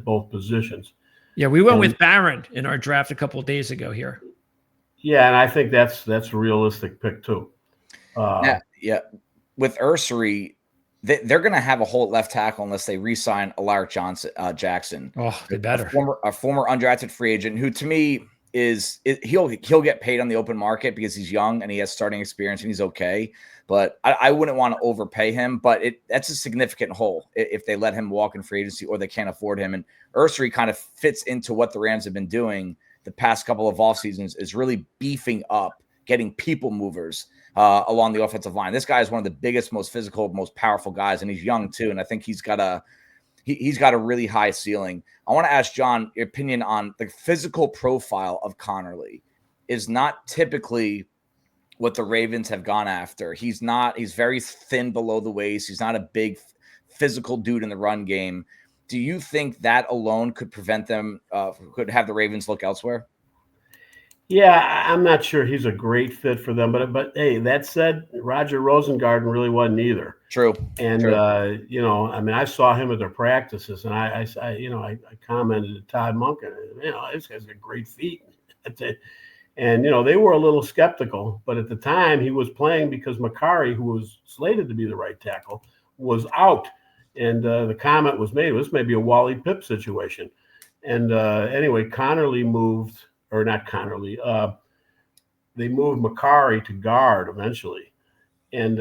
Speaker 2: both positions.
Speaker 1: Yeah, we went with Barron in our draft a couple of days ago here.
Speaker 2: Yeah, and I think that's a realistic pick too.
Speaker 3: Yeah. With Ursary, they're going to have a hole at left tackle unless they re-sign Alaric Jackson.
Speaker 1: Oh, they better.
Speaker 3: A former undrafted free agent who, to me, he'll get paid on the open market because he's young and he has starting experience and he's okay. But I wouldn't want to overpay him. But that's a significant hole if they let him walk in free agency or they can't afford him. And Ursary kind of fits into what the Rams have been doing the past couple of off seasons, is really beefing up, getting people movers along the offensive line. This guy is one of the biggest, most physical, most powerful guys, and he's young too. And I think he's got a really high ceiling. I want to ask John your opinion on the physical profile of Connerly. Is not typically what the Ravens have gone after. He's very thin below the waist. He's not a big physical dude in the run game. Do you think that alone could prevent them, could have the Ravens look elsewhere?
Speaker 2: Yeah, I'm not sure he's a great fit for them, but hey, that said, Roger Rosengarten really wasn't either.
Speaker 3: True.
Speaker 2: And
Speaker 3: True.
Speaker 2: I saw him at their practices, and I commented to Todd Monken, this guy's got great feet. And they were a little skeptical, but at the time he was playing because Makari, who was slated to be the right tackle, was out. And the comment was made, this may be a Wally Pipp situation. And anyway, Connerly moved. Or not Connerly. They moved Makari to guard eventually, and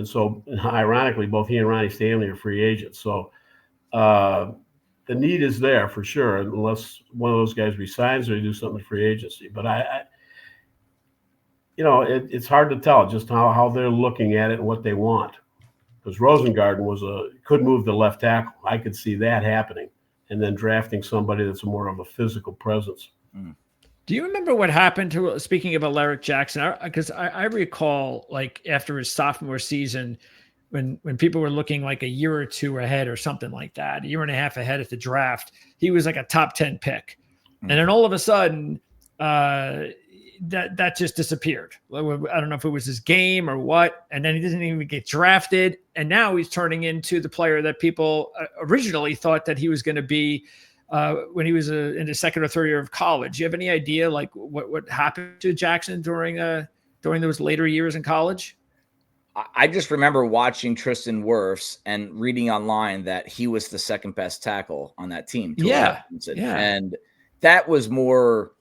Speaker 2: so ironically, both he and Ronnie Stanley are free agents. So the need is there for sure, unless one of those guys resigns or they do something in free agency. But it's hard to tell just how they're looking at it and what they want. Because Rosengarten could move the left tackle. I could see that happening, and then drafting somebody that's more of a physical presence.
Speaker 1: Do you remember what happened to, speaking of Alaric Jackson? Because I recall, like, after his sophomore season, when people were looking like a year or two ahead or something like that, a year and a half ahead at the draft, he was like a top 10 pick. And then all of a sudden, that just disappeared. I don't know if it was his game or what. And then he didn't even get drafted. And now he's turning into the player that people originally thought that he was going to be when he was in his second or third year of college. Do you have any idea like what happened to Jackson during those later years in college?
Speaker 3: I just remember watching Tristan Wirfs and reading online that he was the second best tackle on that team.
Speaker 1: Yeah.
Speaker 3: And that was more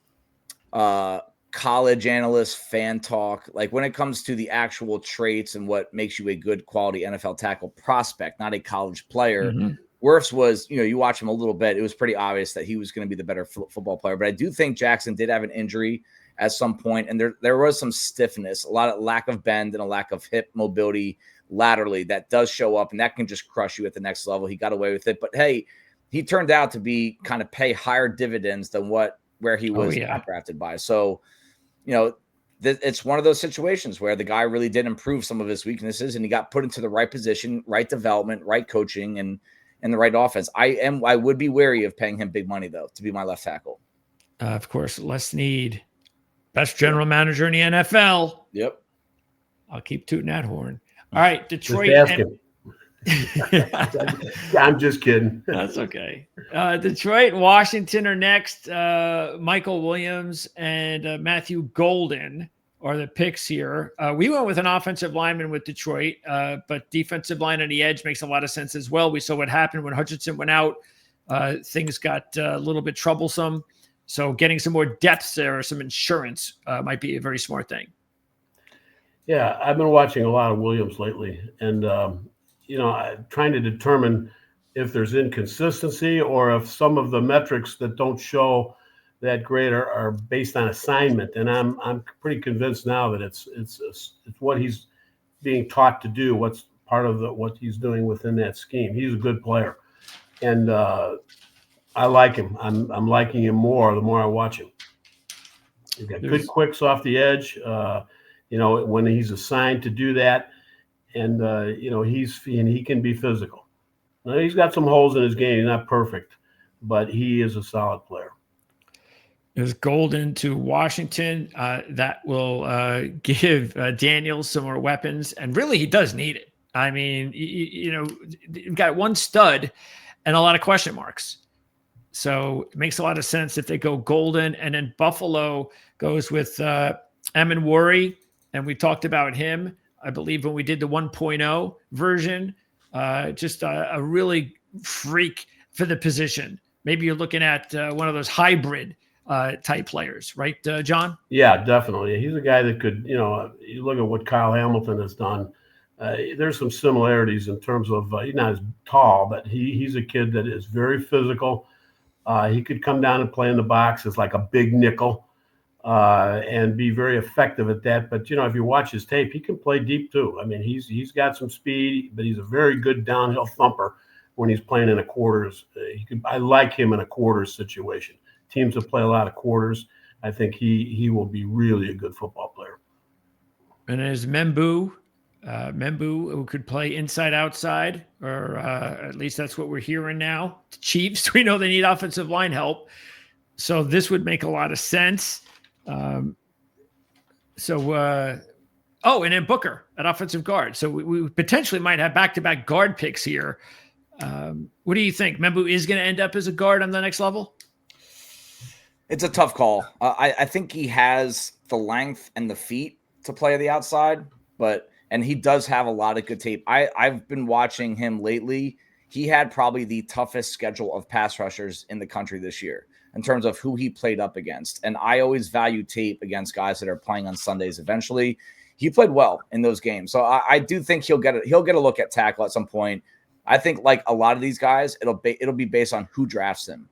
Speaker 3: college analyst fan talk. Like when it comes to the actual traits and what makes you a good quality NFL tackle prospect, not a college player. Mm-hmm. Wirfs was, you watch him a little bit. It was pretty obvious that he was going to be the better football player. But I do think Jackson did have an injury at some point, and there was some stiffness, a lot of lack of bend and a lack of hip mobility laterally that does show up, and that can just crush you at the next level. He got away with it. But, hey, he turned out to be kind of pay higher dividends than what where he was
Speaker 1: yeah.
Speaker 3: drafted by. So, it's one of those situations where the guy really did improve some of his weaknesses, and he got put into the right position, right development, right coaching, and the right offense. I would be wary of paying him big money though to be my left tackle.
Speaker 1: Of course, Les Snead, best general manager in the NFL.
Speaker 3: Yep.
Speaker 1: I'll keep tooting that horn. All right, Detroit.
Speaker 2: Just ask him. I'm just kidding.
Speaker 1: That's okay. Detroit and Washington are next. Michael Williams and Matthew Golden are the picks here. We went with an offensive lineman with Detroit, but defensive line on the edge makes a lot of sense as well. We saw what happened when Hutchinson went out. Things got a little bit troublesome. So getting some more depth there or some insurance might be a very smart thing.
Speaker 2: Yeah, I've been watching a lot of Williams lately, and trying to determine if there's inconsistency or if some of the metrics that don't show that great are based on assignment. And I'm pretty convinced now that it's what he's being taught to do. What's part of what he's doing within that scheme. He's a good player, and I like him. I'm liking him more the more I watch him. He's got good quicks off the edge. When he's assigned to do that. And, he can be physical. Now, he's got some holes in his game. He's not perfect, but he is a solid player.
Speaker 1: There's Golden to Washington. That will give Daniels some more weapons. And really, he does need it. I mean, you've got one stud and a lot of question marks. So it makes a lot of sense if they go Golden. And then Buffalo goes with Emin Worry. And we talked about him, I believe, when we did the 1.0 version. Just a really freak for the position. Maybe you're looking at one of those hybrid type players, right, John?
Speaker 2: Yeah, definitely. He's a guy that could, you look at what Kyle Hamilton has done. There's some similarities in terms of he's not as tall, but he's a kid that is very physical. He could come down and play in the box as like a big nickel. And be very effective at that. But, if you watch his tape, he can play deep too. I mean, he's got some speed, but he's a very good downhill thumper when he's playing in a quarters. I like him in a quarters situation. Teams that play a lot of quarters, I think he will be really a good football player.
Speaker 1: And there's Membu, who could play inside, outside, or at least that's what we're hearing now. The Chiefs, we know they need offensive line help. So this would make a lot of sense. And then Booker at offensive guard. So we potentially might have back-to-back guard picks here. What do you think? Membu is going to end up as a guard on the next level?
Speaker 3: It's a tough call. I think he has the length and the feet to play the outside, and he does have a lot of good tape. I've been watching him lately. He had probably the toughest schedule of pass rushers in the country this year, in terms of who he played up against. And I always value tape against guys that are playing on Sundays. Eventually, he played well in those games. So I do think he'll get a look at tackle at some point. I think like a lot of these guys, it'll be based on who drafts him.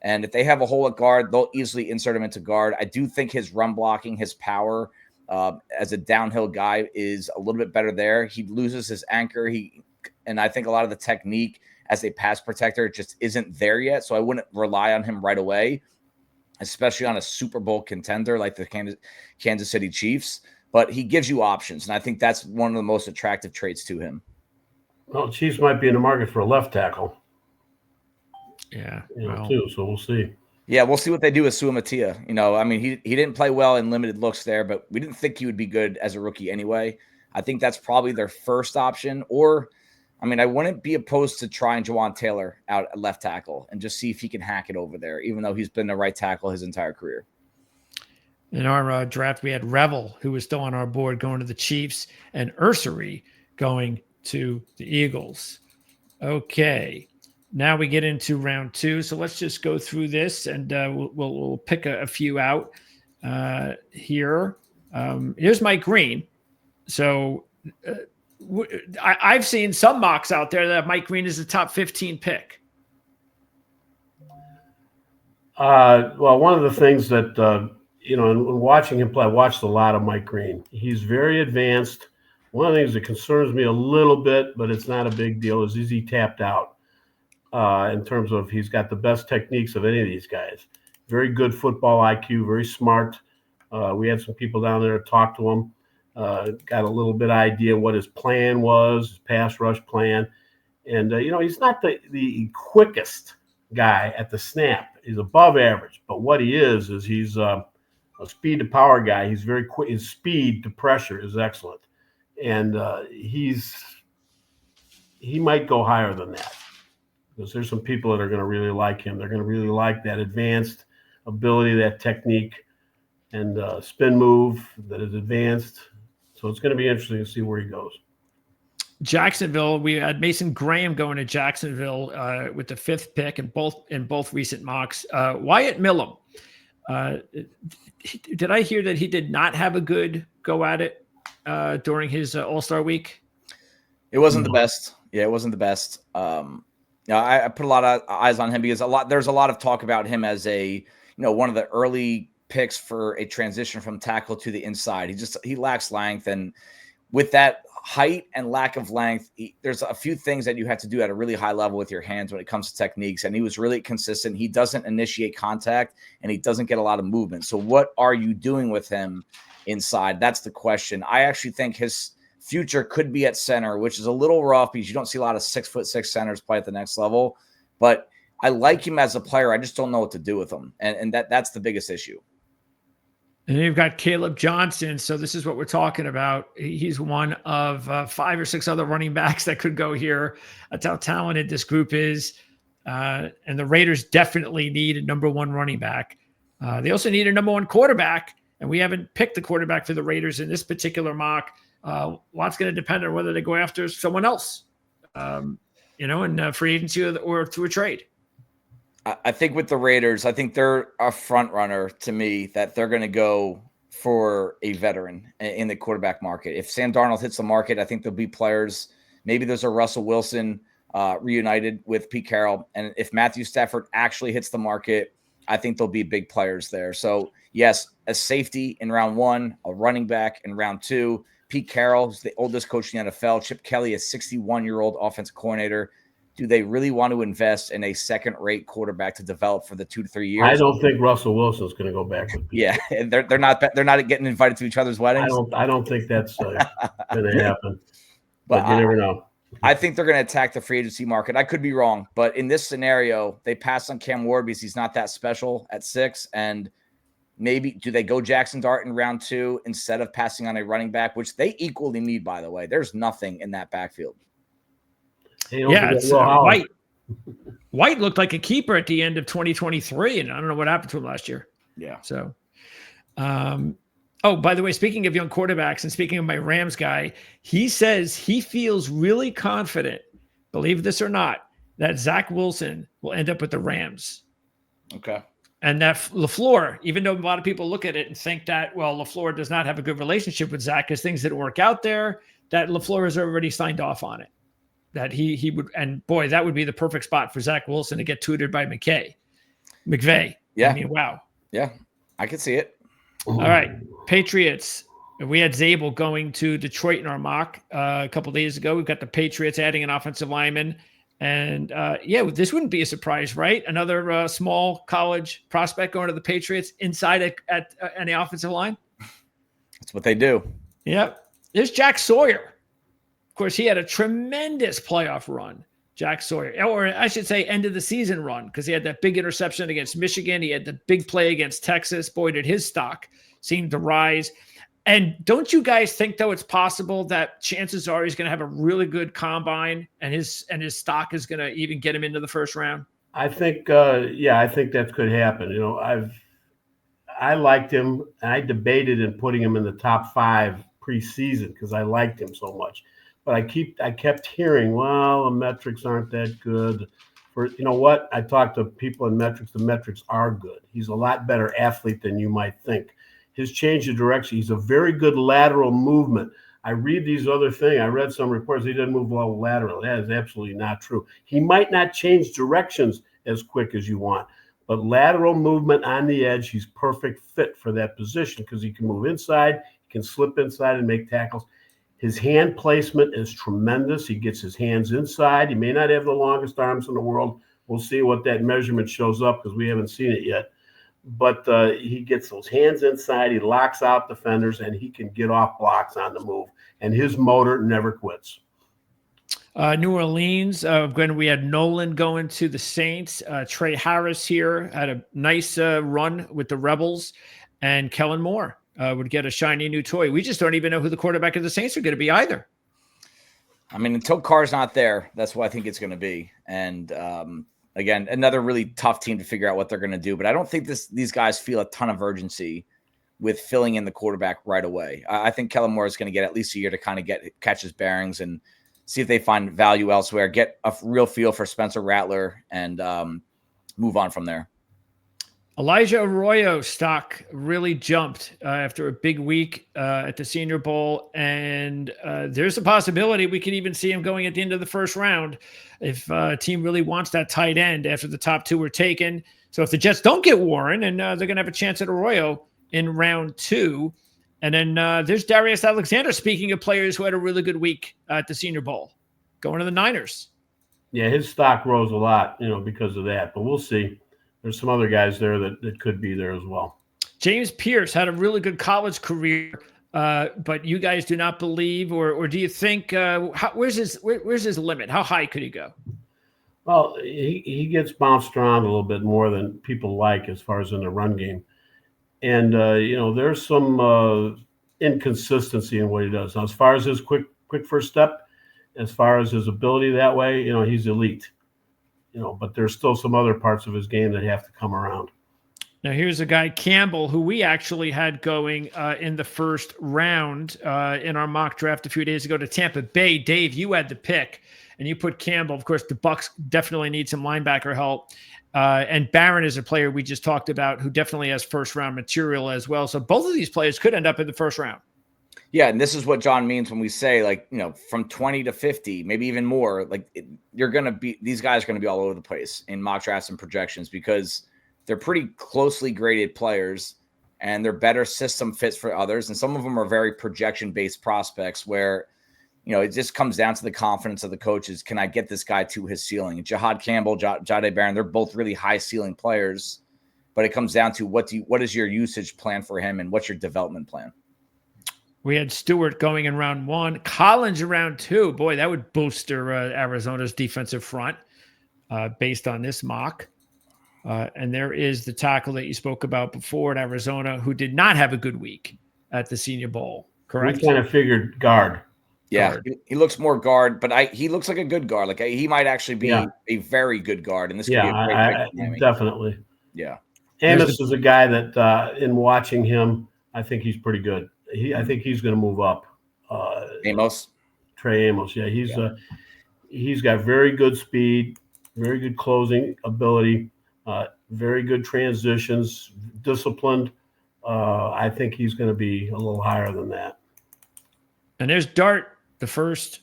Speaker 3: And if they have a hole at guard, they'll easily insert him into guard. I do think his run blocking, his power as a downhill guy is a little bit better there. He loses his anchor. And I think a lot of the technique as a pass protector just isn't there yet. So I wouldn't rely on him right away, especially on a Super Bowl contender like the Kansas City Chiefs. But he gives you options, and I think that's one of the most attractive traits to him.
Speaker 2: Well, Chiefs might be in the market for a left tackle.
Speaker 1: Yeah.
Speaker 2: Too. So we'll see.
Speaker 3: Yeah, we'll see what they do with Suamatia. I mean, he didn't play well in limited looks there, but we didn't think he would be good as a rookie anyway. I think that's probably their first option, or I wouldn't be opposed to trying Jawan Taylor out at left tackle and just see if he can hack it over there, even though he's been a right tackle his entire career.
Speaker 1: In our draft, we had Revel, who was still on our board, going to the Chiefs, and Ursary going to the Eagles. Okay, now we get into round 2. So let's just go through this, and we'll pick a few out here. Here's Mike Green. So I've seen some mocks out there that Mike Green is a top 15 pick.
Speaker 2: Well, one of the things that, in watching him play, I watched a lot of Mike Green. He's very advanced. One of the things that concerns me a little bit, but it's not a big deal, is he tapped out in terms of he's got the best techniques of any of these guys. very good football IQ, very smart. We had some people down there to talk to him. Got a little bit idea what his plan was, his pass rush plan. And, he's not the quickest guy at the snap. He's above average. But what he is he's a speed to power guy. He's very quick. His speed to pressure is excellent. And he might go higher than that because there's some people that are going to really like him. They're going to really like that advanced ability, that technique, and spin move that is advanced. So it's going to be interesting to see where he goes.
Speaker 1: Jacksonville, we had Mason Graham going to Jacksonville with the 5th pick in both recent mocks. Wyatt Millum, did I hear that he did not have a good go at it during his All-Star week?
Speaker 3: It wasn't the best. Yeah, it wasn't the best. I put a lot of eyes on him because there's a lot of talk about him as one of the early picks for a transition from tackle to the inside. He lacks length, and with that height and lack of length, there's a few things that you have to do at a really high level with your hands when it comes to techniques. And he was really consistent. He doesn't initiate contact and he doesn't get a lot of movement. So what are you doing with him inside? That's the question. I actually think his future could be at center, which is a little rough because you don't see a lot of 6'6" centers play at the next level, but I like him as a player. I just don't know what to do with him. And that's the biggest issue.
Speaker 1: And you've got Caleb Johnson. So this is what we're talking about. He's one of 5 or 6 other running backs that could go here. That's how talented this group is. And the Raiders definitely need a number 1 running back. They also need a number 1 quarterback. And we haven't picked the quarterback for the Raiders in this particular mock. Lots going to depend on whether they go after someone else, in free agency or through a trade.
Speaker 3: I think with the Raiders, I think they're a front runner to me that they're going to go for a veteran in the quarterback market. If Sam Darnold hits the market, I think there'll be players. Maybe there's a Russell Wilson reunited with Pete Carroll. And if Matthew Stafford actually hits the market, I think there'll be big players there. So yes, a safety in round 1, a running back in round 2. Pete Carroll, who's the oldest coach in the NFL. Chip Kelly, a 61-year-old offensive coordinator. Do they really want to invest in a second-rate quarterback to develop for the 2 to 3 years?
Speaker 2: I don't think Russell Wilson's going to go back with Pete.
Speaker 3: Yeah, they're not getting invited to each other's weddings.
Speaker 2: I don't think that's going to happen. But you never know.
Speaker 3: I think they're going to attack the free agency market. I could be wrong, but in this scenario, they pass on Cam Ward because he's not that special at 6. And maybe do they go Jackson Dart in round 2 instead of passing on a running back, which they equally need, by the way. There's nothing in that backfield.
Speaker 1: Yeah, it's White looked like a keeper at the end of 2023, and I don't know what happened to him last year.
Speaker 3: Yeah.
Speaker 1: So, by the way, speaking of young quarterbacks and speaking of my Rams guy, he says he feels really confident, believe this or not, that Zach Wilson will end up with the Rams.
Speaker 3: Okay.
Speaker 1: And that LaFleur, even though a lot of people look at it and think that, well, LaFleur does not have a good relationship with Zach because things didn't work out there, that LaFleur has already signed off on it. That he would, and boy, that would be the perfect spot for Zach Wilson to get tutored by McVay.
Speaker 3: Yeah.
Speaker 1: I mean, wow.
Speaker 3: Yeah, I can see it.
Speaker 1: All right. Patriots. We had Zabel going to Detroit in our mock a couple of days ago. We've got the Patriots adding an offensive lineman. And this wouldn't be a surprise, right? Another small college prospect going to the Patriots inside at the offensive line.
Speaker 3: That's what they do.
Speaker 1: Yep. There's Jack Sawyer. Of course, he had a tremendous playoff run, Jack Sawyer, or I should say end of the season run, because he had that big interception against Michigan. He had the big play against Texas. Boy, did his stock seem to rise. And don't you guys think, though, it's possible that chances are he's going to have a really good combine and his stock is going to even get him into the first round?
Speaker 2: I think, I think that could happen. I liked him. I debated in putting him in the top 5 preseason because I liked him so much. But I kept hearing, well, the metrics aren't that good. You know what? I talked to people in metrics. The metrics are good. He's a lot better athlete than you might think. His change of direction, he's a very good lateral movement. I read these other things. I read some reports he doesn't move well lateral. That is absolutely not true. He might not change directions as quick as you want, but lateral movement on the edge, he's perfect fit for that position because he can move inside, he can slip inside and make tackles. His hand placement is tremendous. He gets his hands inside. He may not have the longest arms in the world. We'll see what that measurement shows up because we haven't seen it yet. but he gets those hands inside. He locks out defenders, and he can get off blocks on the move. And his motor never quits.
Speaker 1: New Orleans, when we had Nolan going to the Saints, Trey Harris here had a nice run with the Rebels, and Kellen Moore would get a shiny new toy. We just don't even know who the quarterback of the Saints are going to be either.
Speaker 3: I mean, until Carr's not there, that's what I think it's going to be. And again, another really tough team to figure out what they're going to do. But I don't think these guys feel a ton of urgency with filling in the quarterback right away. I think Kellen Moore is going to get at least a year to kind of catch his bearings and see if they find value elsewhere, get a real feel for Spencer Rattler, and move on from there.
Speaker 1: Elijah Arroyo stock really jumped after a big week at the Senior Bowl, and there's a possibility we could even see him going at the end of the first round if a team really wants that tight end after the top two were taken. So if the Jets don't get Warren, and they're going to have a chance at Arroyo in round 2. And then there's Darius Alexander, speaking of players who had a really good week at the Senior Bowl, going to the Niners.
Speaker 2: Yeah, his stock rose a lot, because of that. But we'll see. There's some other guys there that could be there as well.
Speaker 1: James Pierce had a really good college career, but you guys do not believe, or do you think, where's his limit? How high could he go?
Speaker 2: Well, he gets bounced around a little bit more than people like as far as in the run game. And, there's some inconsistency in what he does. Now, as far as his quick first step, as far as his ability that way, he's elite. But there's still some other parts of his game that have to come around.
Speaker 1: Now, here's a guy, Campbell, who we actually had going in the first round in our mock draft a few days ago to Tampa Bay. Dave, you had the pick, and you put Campbell. Of course, the Bucs definitely need some linebacker help. And Barron is a player we just talked about who definitely has first-round material as well. So both of these players could end up in the first round.
Speaker 3: Yeah, and this is what John means when we say, from 20 to 50, maybe even more, these guys are going to be all over the place in mock drafts and projections because they're pretty closely graded players and they're better system fits for others. And some of them are very projection-based prospects where, it just comes down to the confidence of the coaches. Can I get this guy to his ceiling? Jahad Campbell, Jahdae Barron, they're both really high ceiling players, but it comes down to what is your usage plan for him and what's your development plan?
Speaker 1: We had Stewart going in round 1, Collins in round 2. Boy, that would bolster Arizona's defensive front based on this mock. And there is the tackle that you spoke about before at Arizona who did not have a good week at the Senior Bowl, correct?
Speaker 2: We kind of figured guard.
Speaker 3: Yeah, he looks more guard, but he looks like a good guard. Like he might actually be a very good guard, and this could be a great pick.
Speaker 2: Definitely.
Speaker 3: Yeah,
Speaker 2: Amos is a guy that, in watching him, I think he's pretty good. I think he's going to move up. Trey Amos. Yeah, he's got very good speed, very good closing ability, very good transitions, disciplined. I think he's going to be a little higher than that.
Speaker 1: And there's Dart, the first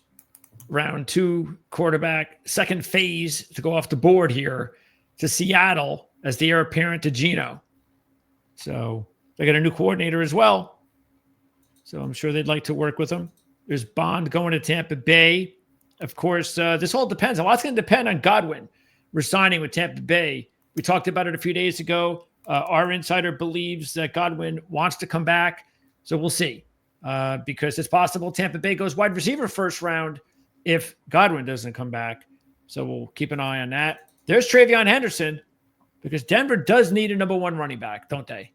Speaker 1: round 2 quarterback, second phase to go off the board here to Seattle as the heir apparent to Geno. So they got a new coordinator as well. So I'm sure they'd like to work with him. There's Bond going to Tampa Bay. Of course, this all depends. A lot's going to depend on Godwin resigning with Tampa Bay. We talked about it a few days ago. Our insider believes that Godwin wants to come back. So we'll see. Because it's possible Tampa Bay goes wide receiver first round if Godwin doesn't come back. So we'll keep an eye on that. There's Travion Henderson because Denver does need a number 1 running back, don't they?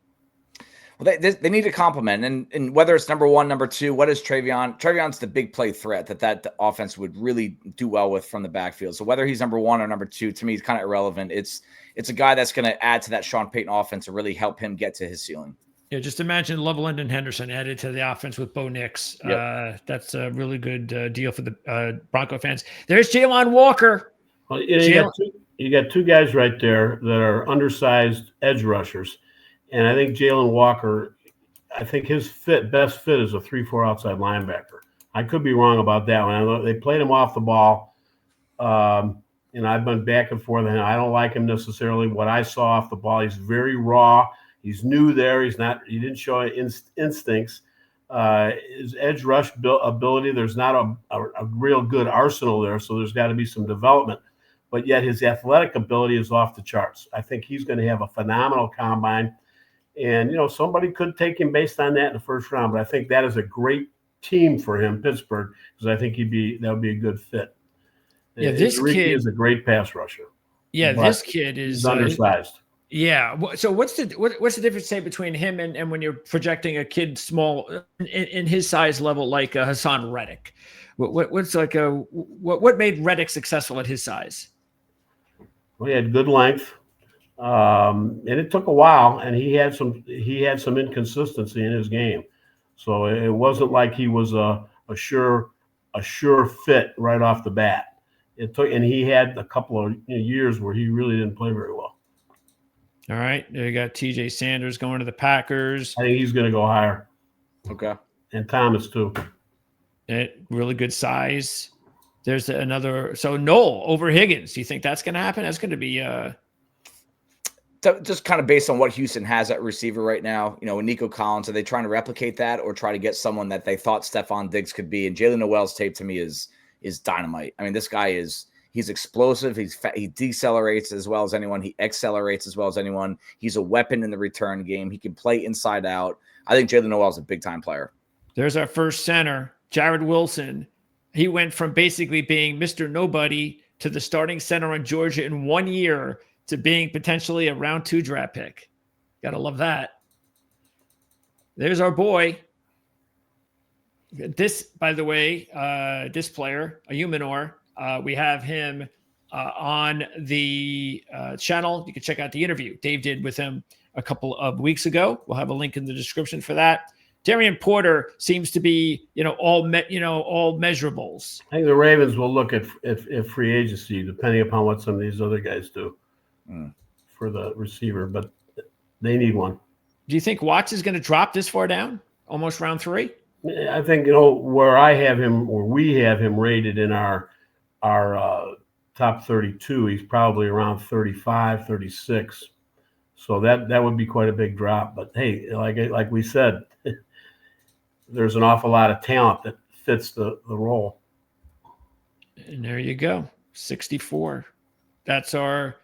Speaker 3: Well, they need a complement. And whether it's number 1, number 2, what is Travion? Travion's the big play threat that the offense would really do well with from the backfield. So whether he's number 1 or number 2, to me, is kind of irrelevant. It's a guy that's going to add to that Sean Payton offense and really help him get to his ceiling. Yeah,
Speaker 1: just imagine Loveland and Henderson added to the offense with Bo Nix. Yep. That's a really good deal for the Bronco fans. There's Jalen Walker.
Speaker 2: Well, you got 2 guys right there that are undersized edge rushers. And I think Jalen Walker, I think his best fit is a 3-4 outside linebacker. I could be wrong about that one. They played him off the ball. And I've been back and forth. And I don't like him necessarily. What I saw off the ball, he's very raw. He's new there. He didn't show instincts. His edge rush ability, there's not a real good arsenal there, so there's got to be some development. but yet his athletic ability is off the charts. I think he's going to have a phenomenal combine. And, somebody could take him based on that in the first round, but I think that is a great team for him, Pittsburgh, because I think that would be a good fit.
Speaker 1: Yeah, this
Speaker 2: Ricky
Speaker 1: kid
Speaker 2: is a great pass rusher.
Speaker 1: Yeah, this kid is
Speaker 2: undersized.
Speaker 1: Yeah. So what's the difference, say, between him and when you're projecting a kid small in his size level like Hassan Reddick? What made Reddick successful at his size?
Speaker 2: Well, he had good length, and it took a while, and he had some inconsistency in his game. So it wasn't like he was a sure fit right off the bat. And he had a couple of years where he really didn't play very well.
Speaker 1: All right, there you got TJ Sanders going to the Packers.
Speaker 2: I think he's going to go higher.
Speaker 3: Okay.
Speaker 2: And Thomas too.
Speaker 1: Really good size. There's another. So Noel over Higgins. Do you think that's going to happen? That's going to be
Speaker 3: just kind of based on what Houston has at receiver right now. With Nico Collins, are they trying to replicate that or try to get someone that they thought Stephon Diggs could be? And Jalen Noel's tape to me is dynamite. I mean, this guy he's explosive. He decelerates as well as anyone. He accelerates as well as anyone. He's a weapon in the return game. He can play inside out. I think Jalen Noel is a big time player.
Speaker 1: There's our first center, Jared Wilson. He went from basically being Mr. Nobody to the starting center on Georgia in 1 year to being potentially a round 2 draft pick. Gotta love that. There's our boy. This, by the way, this player, Ayumanor, we have him on the channel. You can check out the interview Dave did with him a couple of weeks ago. We'll have a link in the description for that. Darian Porter seems to be, all measurables.
Speaker 2: I think the Ravens will look at free agency, depending upon what some of these other guys do for the receiver, but they need one.
Speaker 1: Do you think Watts is going to drop this far down, almost round 3?
Speaker 2: I think, where we have him rated in our top 32, he's probably around 35, 36. So that would be quite a big drop. But hey, like we said, there's an awful lot of talent that fits the role.
Speaker 1: And there you go, 64. That's our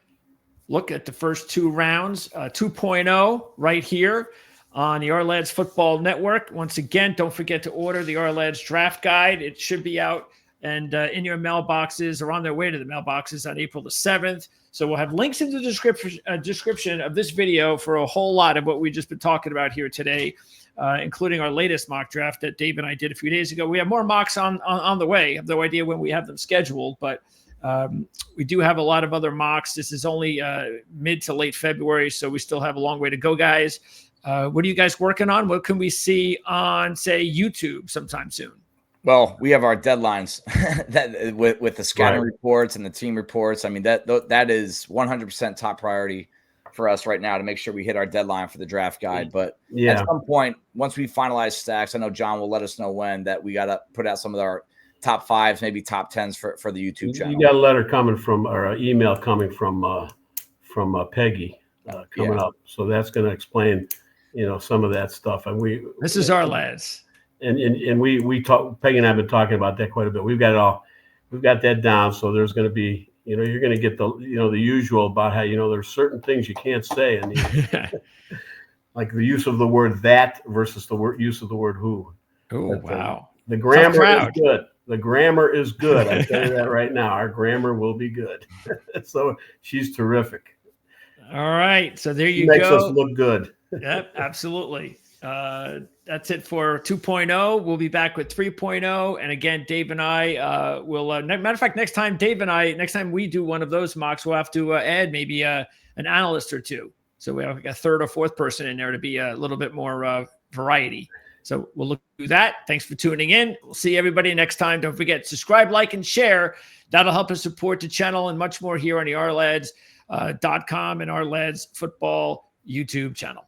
Speaker 1: look at the first 2 rounds, 2.0 right here on the Ourlads Football Network. Once again, don't forget to order the Ourlads Draft Guide. It should be out and in your mailboxes or on their way to the mailboxes on April the 7th. So we'll have links in the description of this video for a whole lot of what we've just been talking about here today, including our latest mock draft that Dave and I did a few days ago. We have more mocks on the way. I have no idea when we have them scheduled, but we do have a lot of other mocks. This is only mid to late February, so we still have a long way to go, guys. What are you guys working on? What can we see on, say, YouTube sometime soon?
Speaker 3: Well, we have our deadlines that with the scouting reports and the team reports. I mean, that is 100% top priority for us right now to make sure we hit our deadline for the draft guide. But at some point, once we finalize stacks, I know John will let us know when that we got to put out some of our top 5s, maybe top 10s for the YouTube channel.
Speaker 2: You got a letter coming from, or an email coming from Peggy coming up. So that's going to explain, some of that stuff. And
Speaker 1: this is our lads.
Speaker 2: And we talk, Peggy and I have been talking about that quite a bit. We've got that down. So there's going to be, you're going to get the usual about how, there's certain things you can't say. And like the use of the word that versus the use of the word who.
Speaker 1: Oh, wow.
Speaker 2: The grammar is good. The grammar is good. I tell you that right now. Our grammar will be good. So she's terrific.
Speaker 1: All right. So there you
Speaker 2: she
Speaker 1: go.
Speaker 2: Makes us look good.
Speaker 1: Yep, absolutely. That's it for 2.0. We'll be back with 3.0. And again, Dave and I will, matter of fact, next time we do one of those mocks, we'll have to add maybe an analyst or two. So we have like a 3rd or 4th person in there to be a little bit more variety. So we'll look through that. Thanks for tuning in. We'll see everybody next time. Don't forget, subscribe, like, and share. That'll help us support the channel and much more here on the Ourlads.com and Ourlads Football YouTube channel.